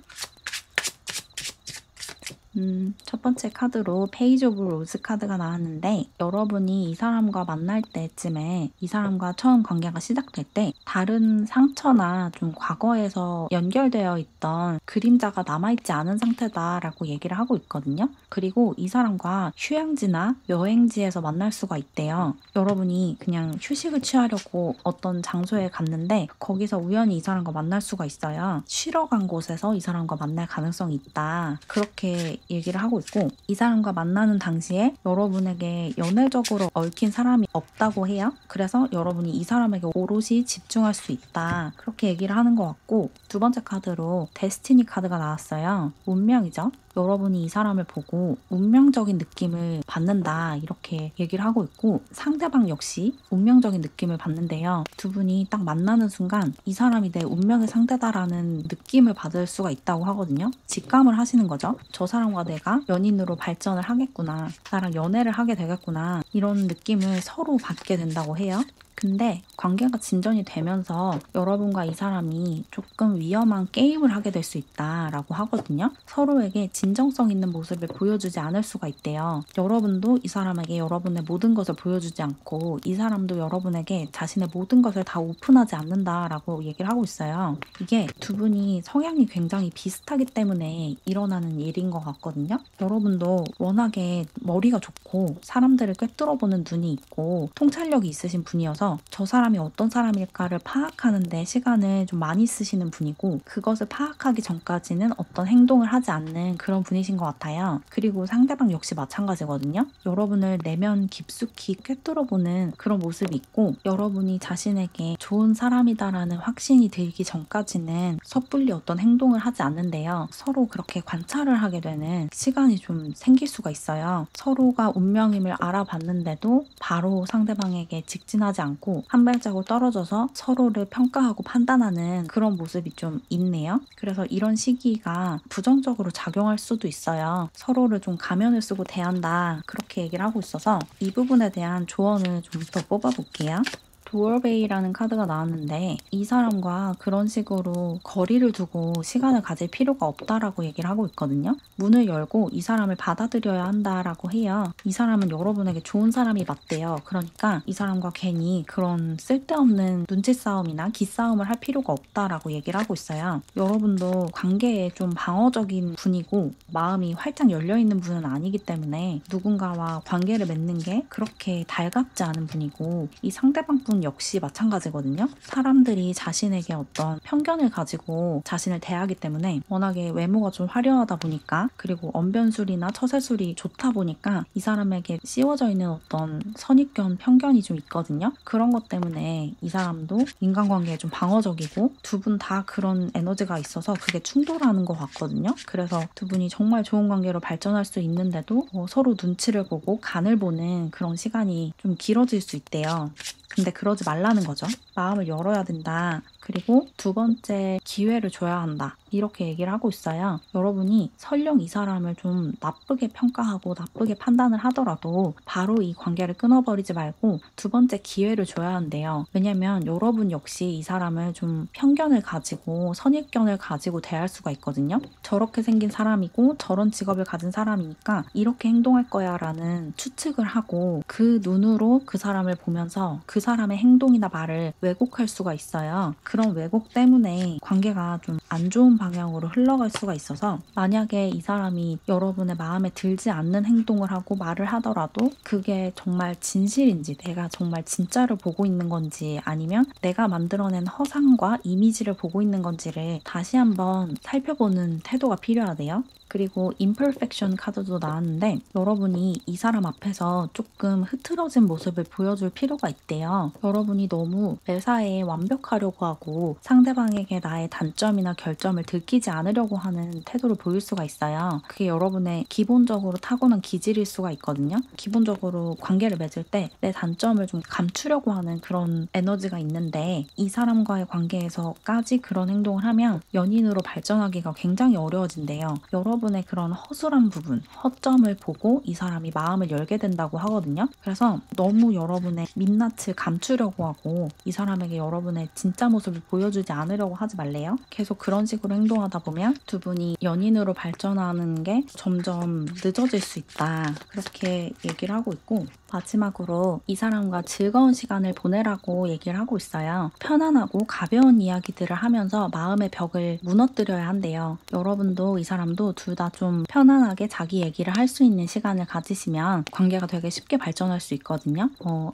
첫 번째 카드로 페이지 오브 로즈 카드가 나왔는데, 여러분이 이 사람과 만날 때쯤에 이 사람과 처음 관계가 시작될 때 다른 상처나 좀 과거에서 연결되어 있던 그림자가 남아있지 않은 상태다라고 얘기를 하고 있거든요. 그리고 이 사람과 휴양지나 여행지에서 만날 수가 있대요. 여러분이 그냥 휴식을 취하려고 어떤 장소에 갔는데 거기서 우연히 이 사람과 만날 수가 있어요. 쉬러 간 곳에서 이 사람과 만날 가능성이 있다. 그렇게 얘기를 하고 있고, 이 사람과 만나는 당시에 여러분에게 연애적으로 얽힌 사람이 없다고 해요. 그래서 여러분이 이 사람에게 오롯이 집중할 수 있다. 그렇게 얘기를 하는 것 같고, 두 번째 카드로 데스티니 카드가 나왔어요. 운명이죠. 여러분이 이 사람을 보고 운명적인 느낌을 받는다, 이렇게 얘기를 하고 있고, 상대방 역시 운명적인 느낌을 받는데요. 두 분이 딱 만나는 순간 이 사람이 내 운명의 상대다라는 느낌을 받을 수가 있다고 하거든요. 직감을 하시는 거죠. 저 사람과 내가 연인으로 발전을 하겠구나, 나랑 연애를 하게 되겠구나, 이런 느낌을 서로 받게 된다고 해요. 근데 관계가 진전이 되면서 여러분과 이 사람이 조금 위험한 게임을 하게 될 수 있다라고 하거든요. 서로에게 진정성 있는 모습을 보여주지 않을 수가 있대요. 여러분도 이 사람에게 여러분의 모든 것을 보여주지 않고 이 사람도 여러분에게 자신의 모든 것을 다 오픈하지 않는다라고 얘기를 하고 있어요. 이게 두 분이 성향이 굉장히 비슷하기 때문에 일어나는 일인 것 같거든요. 여러분도 워낙에 머리가 좋고 사람들을 꿰뚫어보는 눈이 있고 통찰력이 있으신 분이어서 있어서 저 사람이 어떤 사람일까를 파악하는 데 시간을 좀 많이 쓰시는 분이고, 그것을 파악하기 전까지는 어떤 행동을 하지 않는 그런 분이신 것 같아요. 그리고 상대방 역시 마찬가지거든요. 여러분을 내면 깊숙이 꿰뚫어보는 그런 모습이 있고, 여러분이 자신에게 좋은 사람이다라는 확신이 들기 전까지는 섣불리 어떤 행동을 하지 않는데요. 서로 그렇게 관찰을 하게 되는 시간이 좀 생길 수가 있어요. 서로가 운명임을 알아봤는데도 바로 상대방에게 직진하지 않고 한 발자국 떨어져서 서로를 평가하고 판단하는 그런 모습이 좀 있네요. 그래서 이런 시기가 부정적으로 작용할 수도 있어요. 서로를 좀 가면을 쓰고 대한다, 그렇게 얘기를 하고 있어서 이 부분에 대한 조언을 좀 더 뽑아볼게요. 도어베이라는 카드가 나왔는데, 이 사람과 그런 식으로 거리를 두고 시간을 가질 필요가 없다라고 얘기를 하고 있거든요. 문을 열고 이 사람을 받아들여야 한다라고 해요. 이 사람은 여러분에게 좋은 사람이 맞대요. 그러니까 이 사람과 괜히 그런 쓸데없는 눈치 싸움이나 기싸움을 할 필요가 없다라고 얘기를 하고 있어요. 여러분도 관계에 좀 방어적인 분이고 마음이 활짝 열려있는 분은 아니기 때문에 누군가와 관계를 맺는 게 그렇게 달갑지 않은 분이고, 이 상대방 분 역시 마찬가지거든요. 사람들이 자신에게 어떤 편견을 가지고 자신을 대하기 때문에, 워낙에 외모가 좀 화려하다 보니까, 그리고 언변술이나 처세술이 좋다 보니까 이 사람에게 씌워져 있는 어떤 선입견, 편견이 좀 있거든요. 그런 것 때문에 이 사람도 인간관계에 좀 방어적이고, 두 분 다 그런 에너지가 있어서 그게 충돌하는 것 같거든요. 그래서 두 분이 정말 좋은 관계로 발전할 수 있는데도 서로 눈치를 보고 간을 보는 그런 시간이 좀 길어질 수 있대요. 근데 그러지 말라는 거죠. 마음을 열어야 된다. 그리고 두 번째, 기회를 줘야 한다, 이렇게 얘기를 하고 있어요. 여러분이 설령 이 사람을 좀 나쁘게 평가하고 나쁘게 판단을 하더라도 바로 이 관계를 끊어버리지 말고 두 번째 기회를 줘야 한대요. 왜냐면 여러분 역시 이 사람을 좀 편견을 가지고 선입견을 가지고 대할 수가 있거든요. 저렇게 생긴 사람이고 저런 직업을 가진 사람이니까 이렇게 행동할 거야 라는 추측을 하고, 그 눈으로 그 사람을 보면서 그 사람의 행동이나 말을 왜곡할 수가 있어요. 그런 왜곡 때문에 관계가 좀 안 좋은 방향으로 흘러갈 수가 있어서, 만약에 이 사람이 여러분의 마음에 들지 않는 행동을 하고 말을 하더라도 그게 정말 진실인지, 내가 정말 진짜를 보고 있는 건지, 아니면 내가 만들어낸 허상과 이미지를 보고 있는 건지를 다시 한번 살펴보는 태도가 필요하대요. 그리고 imperfection 카드도 나왔는데, 여러분이 이 사람 앞에서 조금 흐트러진 모습을 보여줄 필요가 있대요. 여러분이 너무 매사에 완벽하려고 하고 상대방에게 나의 단점이나 결점을 들키지 않으려고 하는 태도를 보일 수가 있어요. 그게 여러분의 기본적으로 타고난 기질일 수가 있거든요. 기본적으로 관계를 맺을 때 내 단점을 좀 감추려고 하는 그런 에너지가 있는데, 이 사람과의 관계에서까지 그런 행동을 하면 연인으로 발전하기가 굉장히 어려워진대요. 여러분의 그런 허술한 부분, 허점을 보고 이 사람이 마음을 열게 된다고 하거든요. 그래서 너무 여러분의 민낯을 감추려고 하고 이 사람에게 여러분의 진짜 모습을 보여주지 않으려고 하지 말래요. 계속 그런 식으로 행동하다 보면 두 분이 연인으로 발전하는 게 점점 늦어질 수 있다, 그렇게 얘기를 하고 있고, 마지막으로 이 사람과 즐거운 시간을 보내라고 얘기를 하고 있어요. 편안하고 가벼운 이야기들을 하면서 마음의 벽을 무너뜨려야 한대요. 여러분도 이 사람도 둘 다 좀 편안하게 자기 얘기를 할 수 있는 시간을 가지시면 관계가 되게 쉽게 발전할 수 있거든요.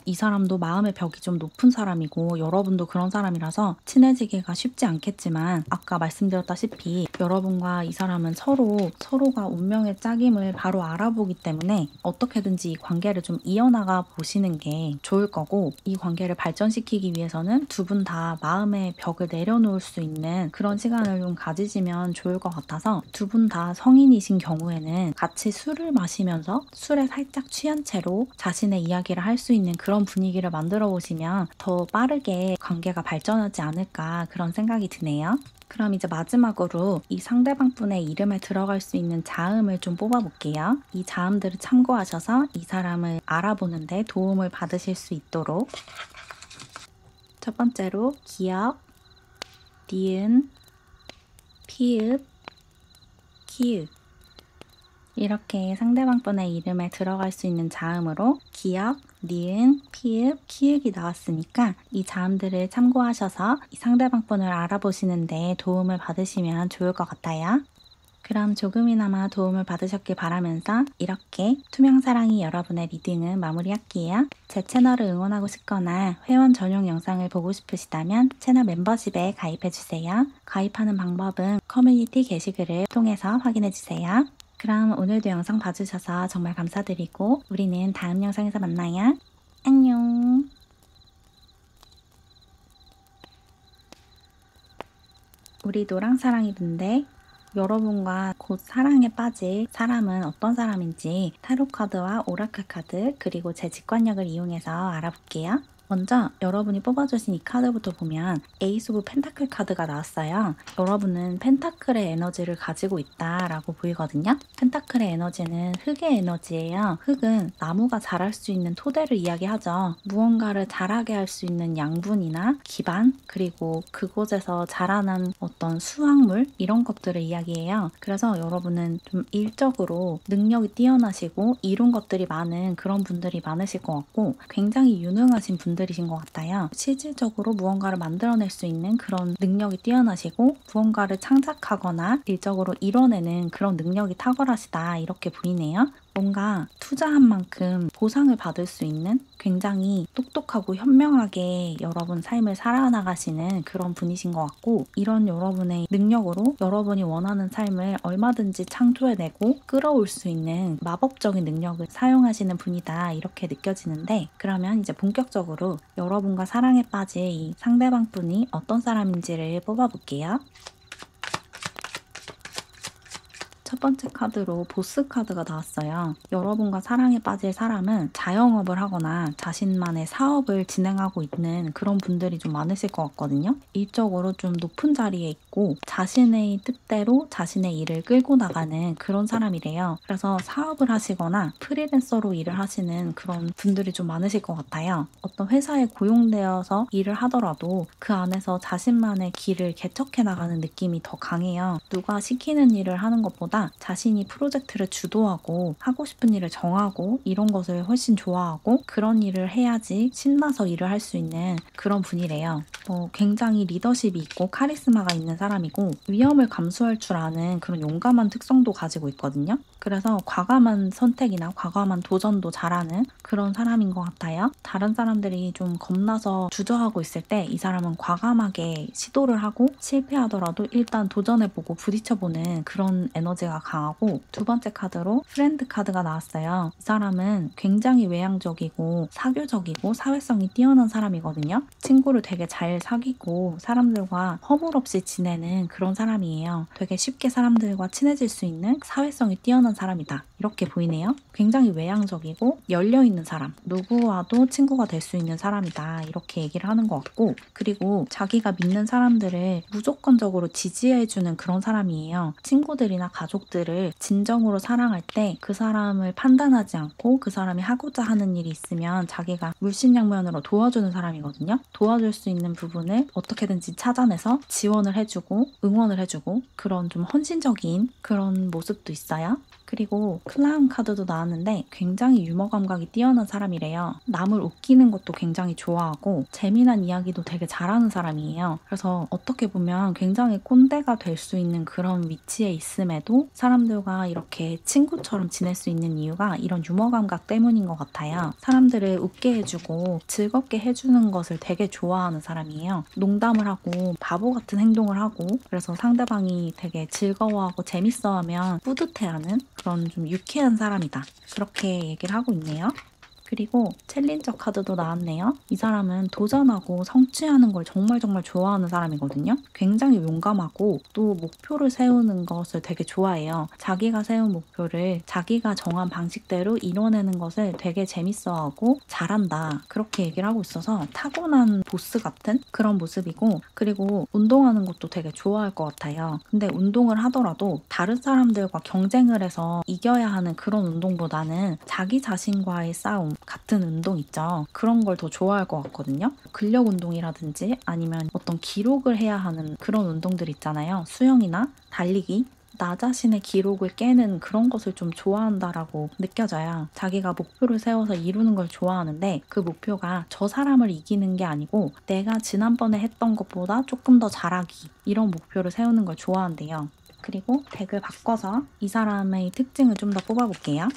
이 사람도 마음의 벽이 좀 높은 사람이고 여러분도 그런 사람이라서 친해지기가 쉽지 않겠지만, 아까 말씀드렸다시피 여러분과 이 사람은 서로가 운명의 짝임을 바로 알아보기 때문에 어떻게든지 이 관계를 좀 이어나가 보시는 게 좋을 거고, 이 관계를 발전시키기 위해서는 두 분 다 마음의 벽을 내려놓을 수 있는 그런 시간을 좀 가지시면 좋을 것 같아서, 두 분 다 성인이신 경우에는 같이 술을 마시면서 술에 살짝 취한 채로 자신의 이야기를 할 수 있는 그런 분위기를 만들어 보시면 더 빠르게 관계가 발전하지 않을까, 그런 생각이 드네요. 그럼 이제 마지막으로 이 상대방 분의 이름에 들어갈 수 있는 자음을 좀 뽑아볼게요. 이 자음들을 참고하셔서 이 사람을 알아보는데 도움을 받으실 수 있도록. 첫 번째로 기역, 니은, 피읍, 키읔, 이렇게 상대방 분의 이름에 들어갈 수 있는 자음으로 기역, 니은, 피읍, 키읔이 나왔으니까 이 자음들을 참고하셔서 이 상대방 분을 알아보시는데 도움을 받으시면 좋을 것 같아요. 그럼 조금이나마 도움을 받으셨길 바라면서 이렇게 투명사랑이 여러분의 리딩은 마무리할게요. 제 채널을 응원하고 싶거나 회원 전용 영상을 보고 싶으시다면 채널 멤버십에 가입해주세요. 가입하는 방법은 커뮤니티 게시글을 통해서 확인해주세요. 그럼 오늘도 영상 봐주셔서 정말 감사드리고 우리는 다음 영상에서 만나요. 안녕. 우리 노랑사랑이 분들, 여러분과 곧 사랑에 빠질 사람은 어떤 사람인지 타로 카드와 오라클 카드 그리고 제 직관력을 이용해서 알아볼게요. 먼저 여러분이 뽑아주신 이 카드부터 보면 에이스 오브 펜타클 카드가 나왔어요. 여러분은 펜타클의 에너지를 가지고 있다라고 보이거든요. 펜타클의 에너지는 흙의 에너지예요. 흙은 나무가 자랄 수 있는 토대를 이야기하죠. 무언가를 자라게 할 수 있는 양분이나 기반, 그리고 그곳에서 자라난 어떤 수확물 이런 것들을 이야기해요. 그래서 여러분은 좀 일적으로 능력이 뛰어나시고 이룬 것들이 많은 그런 분들이 많으실 것 같고 굉장히 유능하신 분들이신 것 같아요. 실질적으로 무언가를 만들어낼 수 있는 그런 능력이 뛰어나시고 무언가를 창작하거나 일적으로 이뤄내는 그런 능력이 탁월하시다 이렇게 보이네요. 뭔가 투자한 만큼 보상을 받을 수 있는 굉장히 똑똑하고 현명하게 여러분 삶을 살아나가시는 그런 분이신 것 같고 이런 여러분의 능력으로 여러분이 원하는 삶을 얼마든지 창조해내고 끌어올 수 있는 마법적인 능력을 사용하시는 분이다 이렇게 느껴지는데 그러면 이제 본격적으로 여러분과 사랑에 빠질 이 상대방 분이 어떤 사람인지를 뽑아볼게요. 첫 번째 카드로 보스 카드가 나왔어요. 여러분과 사랑에 빠질 사람은 자영업을 하거나 자신만의 사업을 진행하고 있는 그런 분들이 좀 많으실 것 같거든요. 일적으로 좀 높은 자리에 있고 자신의 뜻대로 자신의 일을 끌고 나가는 그런 사람이래요. 그래서 사업을 하시거나 프리랜서로 일을 하시는 그런 분들이 좀 많으실 것 같아요. 어떤 회사에 고용되어서 일을 하더라도 그 안에서 자신만의 길을 개척해 나가는 느낌이 더 강해요. 누가 시키는 일을 하는 것보다 자신이 프로젝트를 주도하고 하고 싶은 일을 정하고 이런 것을 훨씬 좋아하고 그런 일을 해야지 신나서 일을 할 수 있는 그런 분이래요. 굉장히 리더십이 있고 카리스마가 있는 사람이고 위험을 감수할 줄 아는 그런 용감한 특성도 가지고 있거든요. 그래서 과감한 선택이나 과감한 도전도 잘하는 그런 사람인 것 같아요. 다른 사람들이 좀 겁나서 주저하고 있을 때 이 사람은 과감하게 시도를 하고 실패하더라도 일단 도전해보고 부딪혀보는 그런 에너지가 강하고 두 번째 카드로 프렌드 카드가 나왔어요. 이 사람은 굉장히 외향적이고 사교적이고 사회성이 뛰어난 사람이거든요. 친구를 되게 잘 사귀고 사람들과 허물없이 지내는 그런 사람이에요. 되게 쉽게 사람들과 친해질 수 있는 사회성이 뛰어난 사람이다. 이렇게 보이네요. 굉장히 외향적이고 열려있는 사람, 누구와도 친구가 될 수 있는 사람이다. 이렇게 얘기를 하는 것 같고 그리고 자기가 믿는 사람들을 무조건적으로 지지해주는 그런 사람이에요. 친구들이나 가족들을 진정으로 사랑할 때 그 사람을 판단하지 않고 그 사람이 하고자 하는 일이 있으면 자기가 물심양면으로 도와주는 사람이거든요. 도와줄 수 있는 부분을 어떻게든지 찾아내서 지원을 해주고 응원을 해주고 그런 좀 헌신적인 그런 모습도 있어요. 그리고 클라운 카드도 나왔는데 굉장히 유머 감각이 뛰어난 사람이래요. 남을 웃기는 것도 굉장히 좋아하고 재미난 이야기도 되게 잘하는 사람이에요. 그래서 어떻게 보면 굉장히 꼰대가 될 수 있는 그런 위치에 있음에도 사람들과 이렇게 친구처럼 지낼 수 있는 이유가 이런 유머 감각 때문인 것 같아요. 사람들을 웃게 해주고 즐겁게 해주는 것을 되게 좋아하는 사람이에요. 농담을 하고 바보 같은 행동을 하고 그래서 상대방이 되게 즐거워하고 재밌어하면 뿌듯해하는 그런 좀 유쾌한 사람이다. 그렇게 얘기를 하고 있네요. 그리고 챌린저 카드도 나왔네요. 이 사람은 도전하고 성취하는 걸 정말 좋아하는 사람이거든요. 굉장히 용감하고 또 목표를 세우는 것을 되게 좋아해요. 자기가 세운 목표를 자기가 정한 방식대로 이뤄내는 것을 되게 재밌어하고 잘한다. 그렇게 얘기를 하고 있어서 타고난 보스 같은 그런 모습이고 그리고 운동하는 것도 되게 좋아할 것 같아요. 근데 운동을 하더라도 다른 사람들과 경쟁을 해서 이겨야 하는 그런 운동보다는 자기 자신과의 싸움 같은 운동 있죠. 그런 걸 더 좋아할 것 같거든요. 근력 운동이라든지 아니면 어떤 기록을 해야 하는 그런 운동들 있잖아요. 수영이나 달리기. 나 자신의 기록을 깨는 그런 것을 좀 좋아한다라고 느껴져요. 자기가 목표를 세워서 이루는 걸 좋아하는데 그 목표가 저 사람을 이기는 게 아니고 내가 지난번에 했던 것보다 조금 더 잘하기 이런 목표를 세우는 걸 좋아한대요. 그리고 덱을 바꿔서 이 사람의 특징을 좀 더 뽑아볼게요.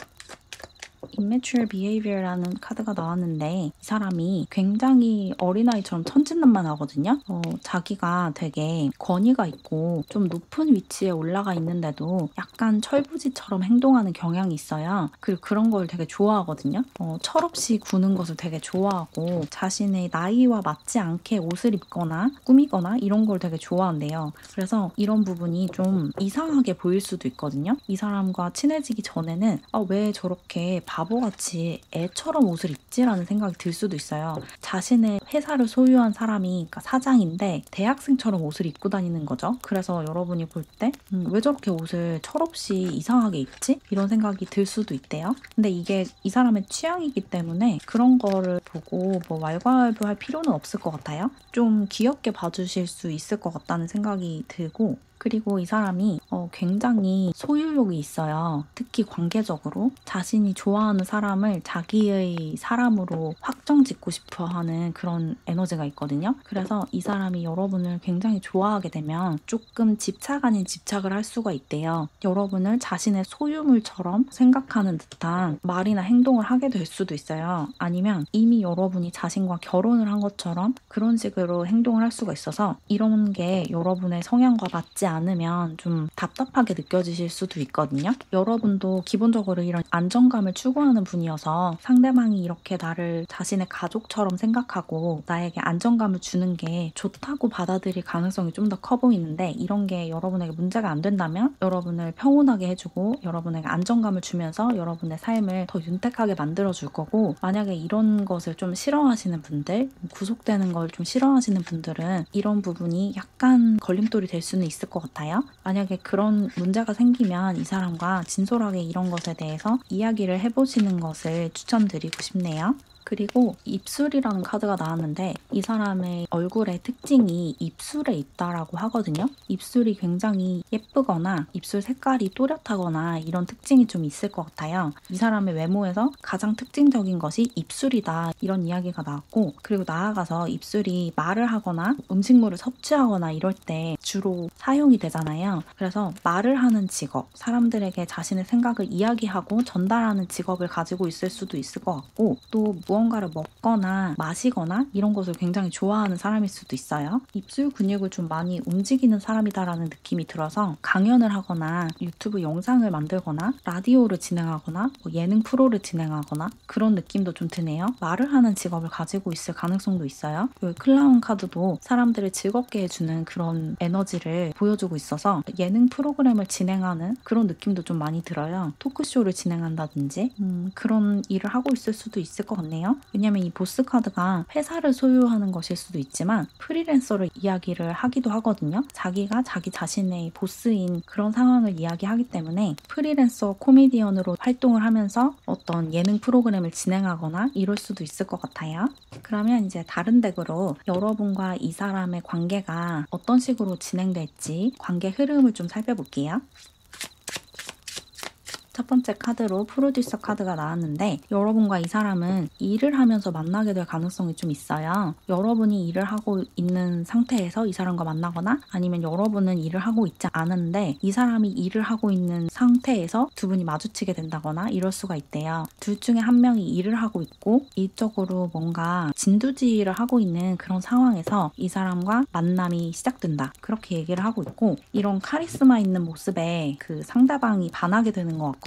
Immature Behavior라는 카드가 나왔는데 이 사람이 굉장히 어린아이처럼 천진난만하거든요. 자기가 되게 권위가 있고 좀 높은 위치에 올라가 있는데도 약간 철부지처럼 행동하는 경향이 있어요. 그리고 그런 걸 되게 좋아하거든요. 철없이 구는 것을 되게 좋아하고 자신의 나이와 맞지 않게 옷을 입거나 꾸미거나 이런 걸 되게 좋아한대요. 그래서 이런 부분이 좀 이상하게 보일 수도 있거든요. 이 사람과 친해지기 전에는 왜 저렇게 바보같이 애처럼 옷을 입지라는 생각이 들 수도 있어요. 자신의 회사를 소유한 사람이 그러니까 사장인데 대학생처럼 옷을 입고 다니는 거죠. 그래서 여러분이 볼 때 왜 저렇게 옷을 철없이 이상하게 입지? 이런 생각이 들 수도 있대요. 근데 이게 이 사람의 취향이기 때문에 그런 거를 보고 뭐 왈가왈부할 필요는 없을 것 같아요. 좀 귀엽게 봐주실 수 있을 것 같다는 생각이 들고 그리고 이 사람이 굉장히 소유욕이 있어요. 특히 관계적으로 자신이 좋아하는 사람을 자기의 사람으로 확정짓고 싶어 하는 그런 에너지가 있거든요. 그래서 이 사람이 여러분을 굉장히 좋아하게 되면 조금 집착 아닌 집착을 할 수가 있대요. 여러분을 자신의 소유물처럼 생각하는 듯한 말이나 행동을 하게 될 수도 있어요. 아니면 이미 여러분이 자신과 결혼을 한 것처럼 그런 식으로 행동을 할 수가 있어서 이런 게 여러분의 성향과 맞지 않으면 좀 답답하게 느껴지실 수도 있거든요. 여러분도 기본적으로 이런 안정감을 추구하는 분이어서 상대방이 이렇게 나를 자신의 가족처럼 생각하고 나에게 안정감을 주는 게 좋다고 받아들일 가능성이 좀 더 커 보이는데 이런 게 여러분에게 문제가 안 된다면 여러분을 평온하게 해주고 여러분에게 안정감을 주면서 여러분의 삶을 더 윤택하게 만들어줄 거고 만약에 이런 것을 좀 싫어하시는 분들, 구속되는 걸 좀 싫어하시는 분들은 이런 부분이 약간 걸림돌이 될 수는 있을 것 같아요. 만약에 그런 문제가 생기면 이 사람과 진솔하게 이런 것에 대해서 이야기를 해보시는 것을 추천드리고 싶네요. 그리고 입술이라는 카드가 나왔는데 이 사람의 얼굴의 특징이 입술에 있다라고 하거든요. 입술이 굉장히 예쁘거나 입술 색깔이 또렷하거나 이런 특징이 좀 있을 것 같아요. 이 사람의 외모에서 가장 특징적인 것이 입술이다 이런 이야기가 나왔고 그리고 나아가서 입술이 말을 하거나 음식물을 섭취하거나 이럴 때 주로 사용이 되잖아요. 그래서 말을 하는 직업, 사람들에게 자신의 생각을 이야기하고 전달하는 직업을 가지고 있을 수도 있을 것 같고 또 무언가를 먹거나 마시거나 이런 것을 굉장히 좋아하는 사람일 수도 있어요. 입술 근육을 좀 많이 움직이는 사람이다라는 느낌이 들어서 강연을 하거나 유튜브 영상을 만들거나 라디오를 진행하거나 뭐 예능 프로를 진행하거나 그런 느낌도 좀 드네요. 말을 하는 직업을 가지고 있을 가능성도 있어요. 그 클라운 카드도 사람들을 즐겁게 해주는 그런 에너지를 보여주고 있어서 예능 프로그램을 진행하는 그런 느낌도 좀 많이 들어요. 토크쇼를 진행한다든지 그런 일을 하고 있을 수도 있을 것 같네요. 왜냐면 이 보스 카드가 회사를 소유하는 것일 수도 있지만 프리랜서를 이야기를 하기도 하거든요. 자기가 자기 자신의 보스인 그런 상황을 이야기하기 때문에 프리랜서 코미디언으로 활동을 하면서 어떤 예능 프로그램을 진행하거나 이럴 수도 있을 것 같아요. 그러면 이제 다른 덱으로 여러분과 이 사람의 관계가 어떤 식으로 진행될지 관계 흐름을 좀 살펴볼게요. 첫 번째 카드로 프로듀서 카드가 나왔는데 여러분과 이 사람은 일을 하면서 만나게 될 가능성이 좀 있어요. 여러분이 일을 하고 있는 상태에서 이 사람과 만나거나 아니면 여러분은 일을 하고 있지 않은데 이 사람이 일을 하고 있는 상태에서 두 분이 마주치게 된다거나 이럴 수가 있대요. 둘 중에 한 명이 일을 하고 있고 일적으로 뭔가 진두지휘를 하고 있는 그런 상황에서 이 사람과 만남이 시작된다. 그렇게 얘기를 하고 있고 이런 카리스마 있는 모습에 그 상대방이 반하게 되는 것 같거든요.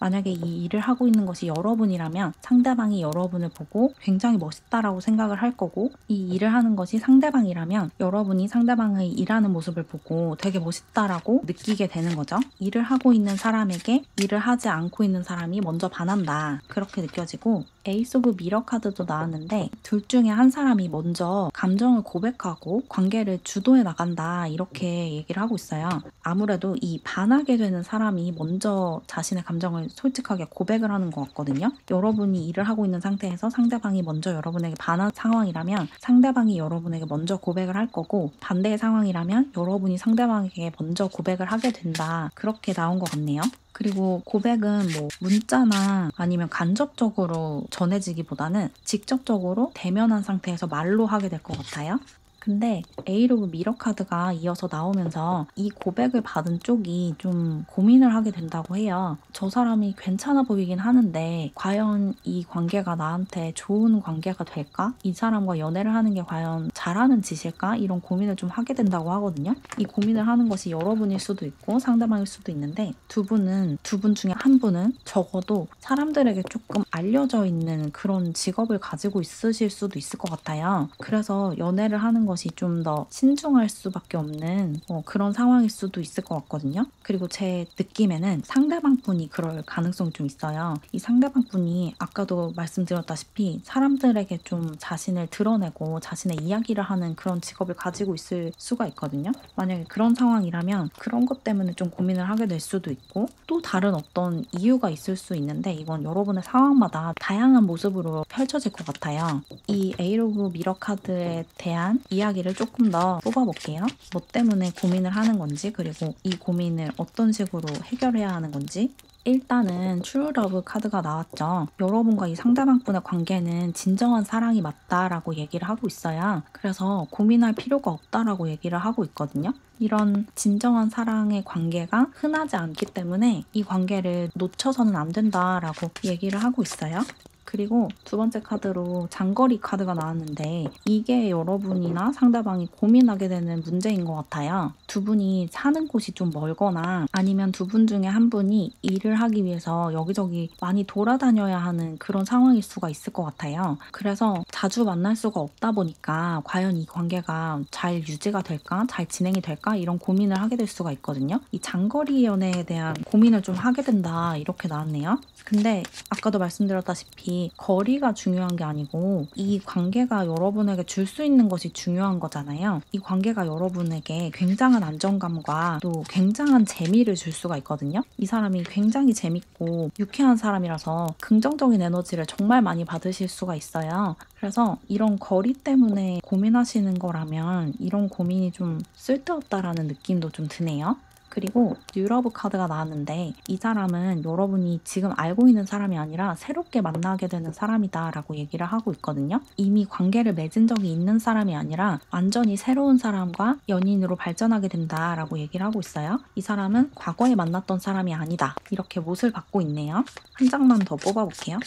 만약에 이 일을 하고 있는 것이 여러분이라면 상대방이 여러분을 보고 굉장히 멋있다라고 생각을 할 거고 이 일을 하는 것이 상대방이라면 여러분이 상대방의 일하는 모습을 보고 되게 멋있다라고 느끼게 되는 거죠. 일을 하고 있는 사람에게 일을 하지 않고 있는 사람이 먼저 반한다. 그렇게 느껴지고 에이스 오브 미러 카드도 나왔는데 둘 중에 한 사람이 먼저 감정을 고백하고 관계를 주도해 나간다 이렇게 얘기를 하고 있어요. 아무래도 이 반하게 되는 사람이 먼저 자신의 감정을 솔직하게 고백을 하는 것 같거든요. 여러분이 일을 하고 있는 상태에서 상대방이 먼저 여러분에게 반한 상황이라면 상대방이 여러분에게 먼저 고백을 할 거고 반대의 상황이라면 여러분이 상대방에게 먼저 고백을 하게 된다. 그렇게 나온 것 같네요. 그리고 고백은 뭐 문자나 아니면 간접적으로 전해지기보다는 직접적으로 대면한 상태에서 말로 하게 될 것 같아요. 근데 에이로브 미러 카드가 이어서 나오면서 이 고백을 받은 쪽이 좀 고민을 하게 된다고 해요. 저 사람이 괜찮아 보이긴 하는데 과연 이 관계가 나한테 좋은 관계가 될까? 이 사람과 연애를 하는 게 과연 잘하는 짓일까? 이런 고민을 좀 하게 된다고 하거든요. 이 고민을 하는 것이 여러분일 수도 있고 상대방일 수도 있는데 두 분 중에 한 분은 적어도 사람들에게 조금 알려져 있는 그런 직업을 가지고 있으실 수도 있을 것 같아요. 그래서 연애를 하는 것이 좀 더 신중할 수밖에 없는 그런 상황일 수도 있을 것 같거든요. 그리고 제 느낌에는 상대방 분이 그럴 가능성이 좀 있어요. 이 상대방 분이 아까도 말씀드렸다시피 사람들에게 좀 자신을 드러내고 자신의 이야기를 하는 그런 직업을 가지고 있을 수가 있거든요. 만약에 그런 상황이라면 그런 것 때문에 좀 고민을 하게 될 수도 있고 또 다른 어떤 이유가 있을 수 있는데 이건 여러분의 상황마다 다양한 모습으로 펼쳐질 것 같아요. 이 에이로브 미러 카드에 대한 이야기를 조금 더 뽑아볼게요. 뭐 때문에 고민을 하는 건지 그리고 이 고민을 어떤 식으로 해결해야 하는 건지 일단은 트루러브 카드가 나왔죠. 여러분과 이 상대방분의 관계는 진정한 사랑이 맞다라고 얘기를 하고 있어요. 그래서 고민할 필요가 없다라고 얘기를 하고 있거든요. 이런 진정한 사랑의 관계가 흔하지 않기 때문에 이 관계를 놓쳐서는 안 된다라고 얘기를 하고 있어요. 그리고 두 번째 카드로 장거리 카드가 나왔는데 이게 여러분이나 상대방이 고민하게 되는 문제인 것 같아요. 두 분이 사는 곳이 좀 멀거나 아니면 두 분 중에 한 분이 일을 하기 위해서 여기저기 많이 돌아다녀야 하는 그런 상황일 수가 있을 것 같아요. 그래서 자주 만날 수가 없다 보니까 과연 이 관계가 잘 유지가 될까? 잘 진행이 될까? 이런 고민을 하게 될 수가 있거든요. 이 장거리 연애에 대한 고민을 좀 하게 된다 이렇게 나왔네요. 근데 아까도 말씀드렸다시피 거리가 중요한 게 아니고 이 관계가 여러분에게 줄 수 있는 것이 중요한 거잖아요. 이 관계가 여러분에게 굉장한 안정감과 또 굉장한 재미를 줄 수가 있거든요. 이 사람이 굉장히 재밌고 유쾌한 사람이라서 긍정적인 에너지를 정말 많이 받으실 수가 있어요. 그래서 이런 거리 때문에 고민하시는 거라면 이런 고민이 좀 쓸데없다라는 느낌도 좀 드네요. 그리고 뉴러브 카드가 나왔는데 이 사람은 여러분이 지금 알고 있는 사람이 아니라 새롭게 만나게 되는 사람이다 라고 얘기를 하고 있거든요. 이미 관계를 맺은 적이 있는 사람이 아니라 완전히 새로운 사람과 연인으로 발전하게 된다 라고 얘기를 하고 있어요. 이 사람은 과거에 만났던 사람이 아니다 이렇게 못을 받고 있네요. 한 장만 더 뽑아볼게요.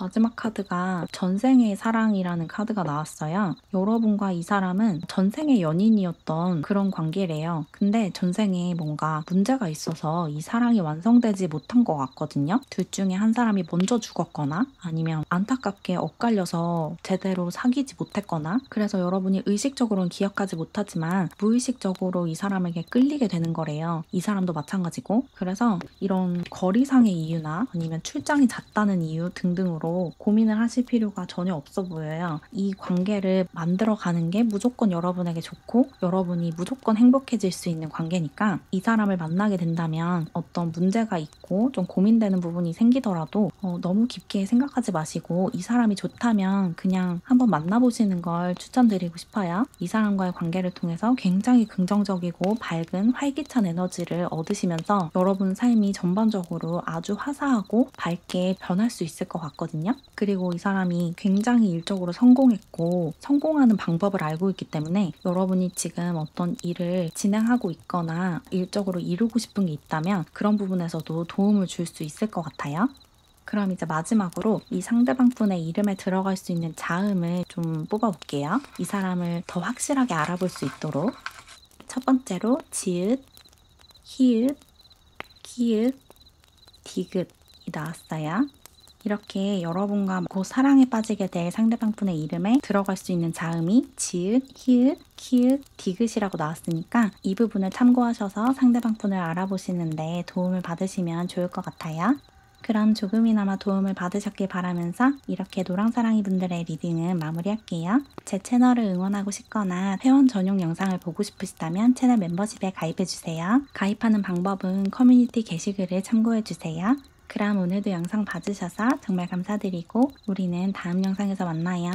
마지막 카드가 전생의 사랑이라는 카드가 나왔어요. 여러분과 이 사람은 전생의 연인이었던 그런 관계래요. 근데 전생에 뭔가 문제가 있어서 이 사랑이 완성되지 못한 것 같거든요. 둘 중에 한 사람이 먼저 죽었거나 아니면 안타깝게 엇갈려서 제대로 사귀지 못했거나 그래서 여러분이 의식적으로는 기억하지 못하지만 무의식적으로 이 사람에게 끌리게 되는 거래요. 이 사람도 마찬가지고 그래서 이런 거리상의 이유나 아니면 출장이 잦다는 이유 등등으로 고민을 하실 필요가 전혀 없어 보여요. 이 관계를 만들어가는 게 무조건 여러분에게 좋고 여러분이 무조건 행복해질 수 있는 관계니까 이 사람을 만나게 된다면 어떤 문제가 있고 좀 고민되는 부분이 생기더라도 너무 깊게 생각하지 마시고 이 사람이 좋다면 그냥 한번 만나보시는 걸 추천드리고 싶어요. 이 사람과의 관계를 통해서 굉장히 긍정적이고 밝은 활기찬 에너지를 얻으시면서 여러분 삶이 전반적으로 아주 화사하고 밝게 변할 수 있을 것 같거든요. 그리고 이 사람이 굉장히 일적으로 성공했고 성공하는 방법을 알고 있기 때문에 여러분이 지금 어떤 일을 진행하고 있거나 일적으로 이루고 싶은 게 있다면 그런 부분에서도 도움을 줄 수 있을 것 같아요. 그럼 이제 마지막으로 이 상대방 분의 이름에 들어갈 수 있는 자음을 좀 뽑아볼게요. 이 사람을 더 확실하게 알아볼 수 있도록 첫 번째로 지읒, 히읗, 기읒, 디귿이 나왔어요. 이렇게 여러분과 곧 사랑에 빠지게 될 상대방 분의 이름에 들어갈 수 있는 자음이 지읒, 히읗, 키읔, 디귿이라고 나왔으니까 이 부분을 참고하셔서 상대방 분을 알아보시는데 도움을 받으시면 좋을 것 같아요. 그럼 조금이나마 도움을 받으셨길 바라면서 이렇게 노랑사랑이 분들의 리딩은 마무리할게요. 제 채널을 응원하고 싶거나 회원 전용 영상을 보고 싶으시다면 채널 멤버십에 가입해주세요. 가입하는 방법은 커뮤니티 게시글을 참고해주세요. 그럼 오늘도 영상 봐주셔서 정말 감사드리고 우리는 다음 영상에서 만나요.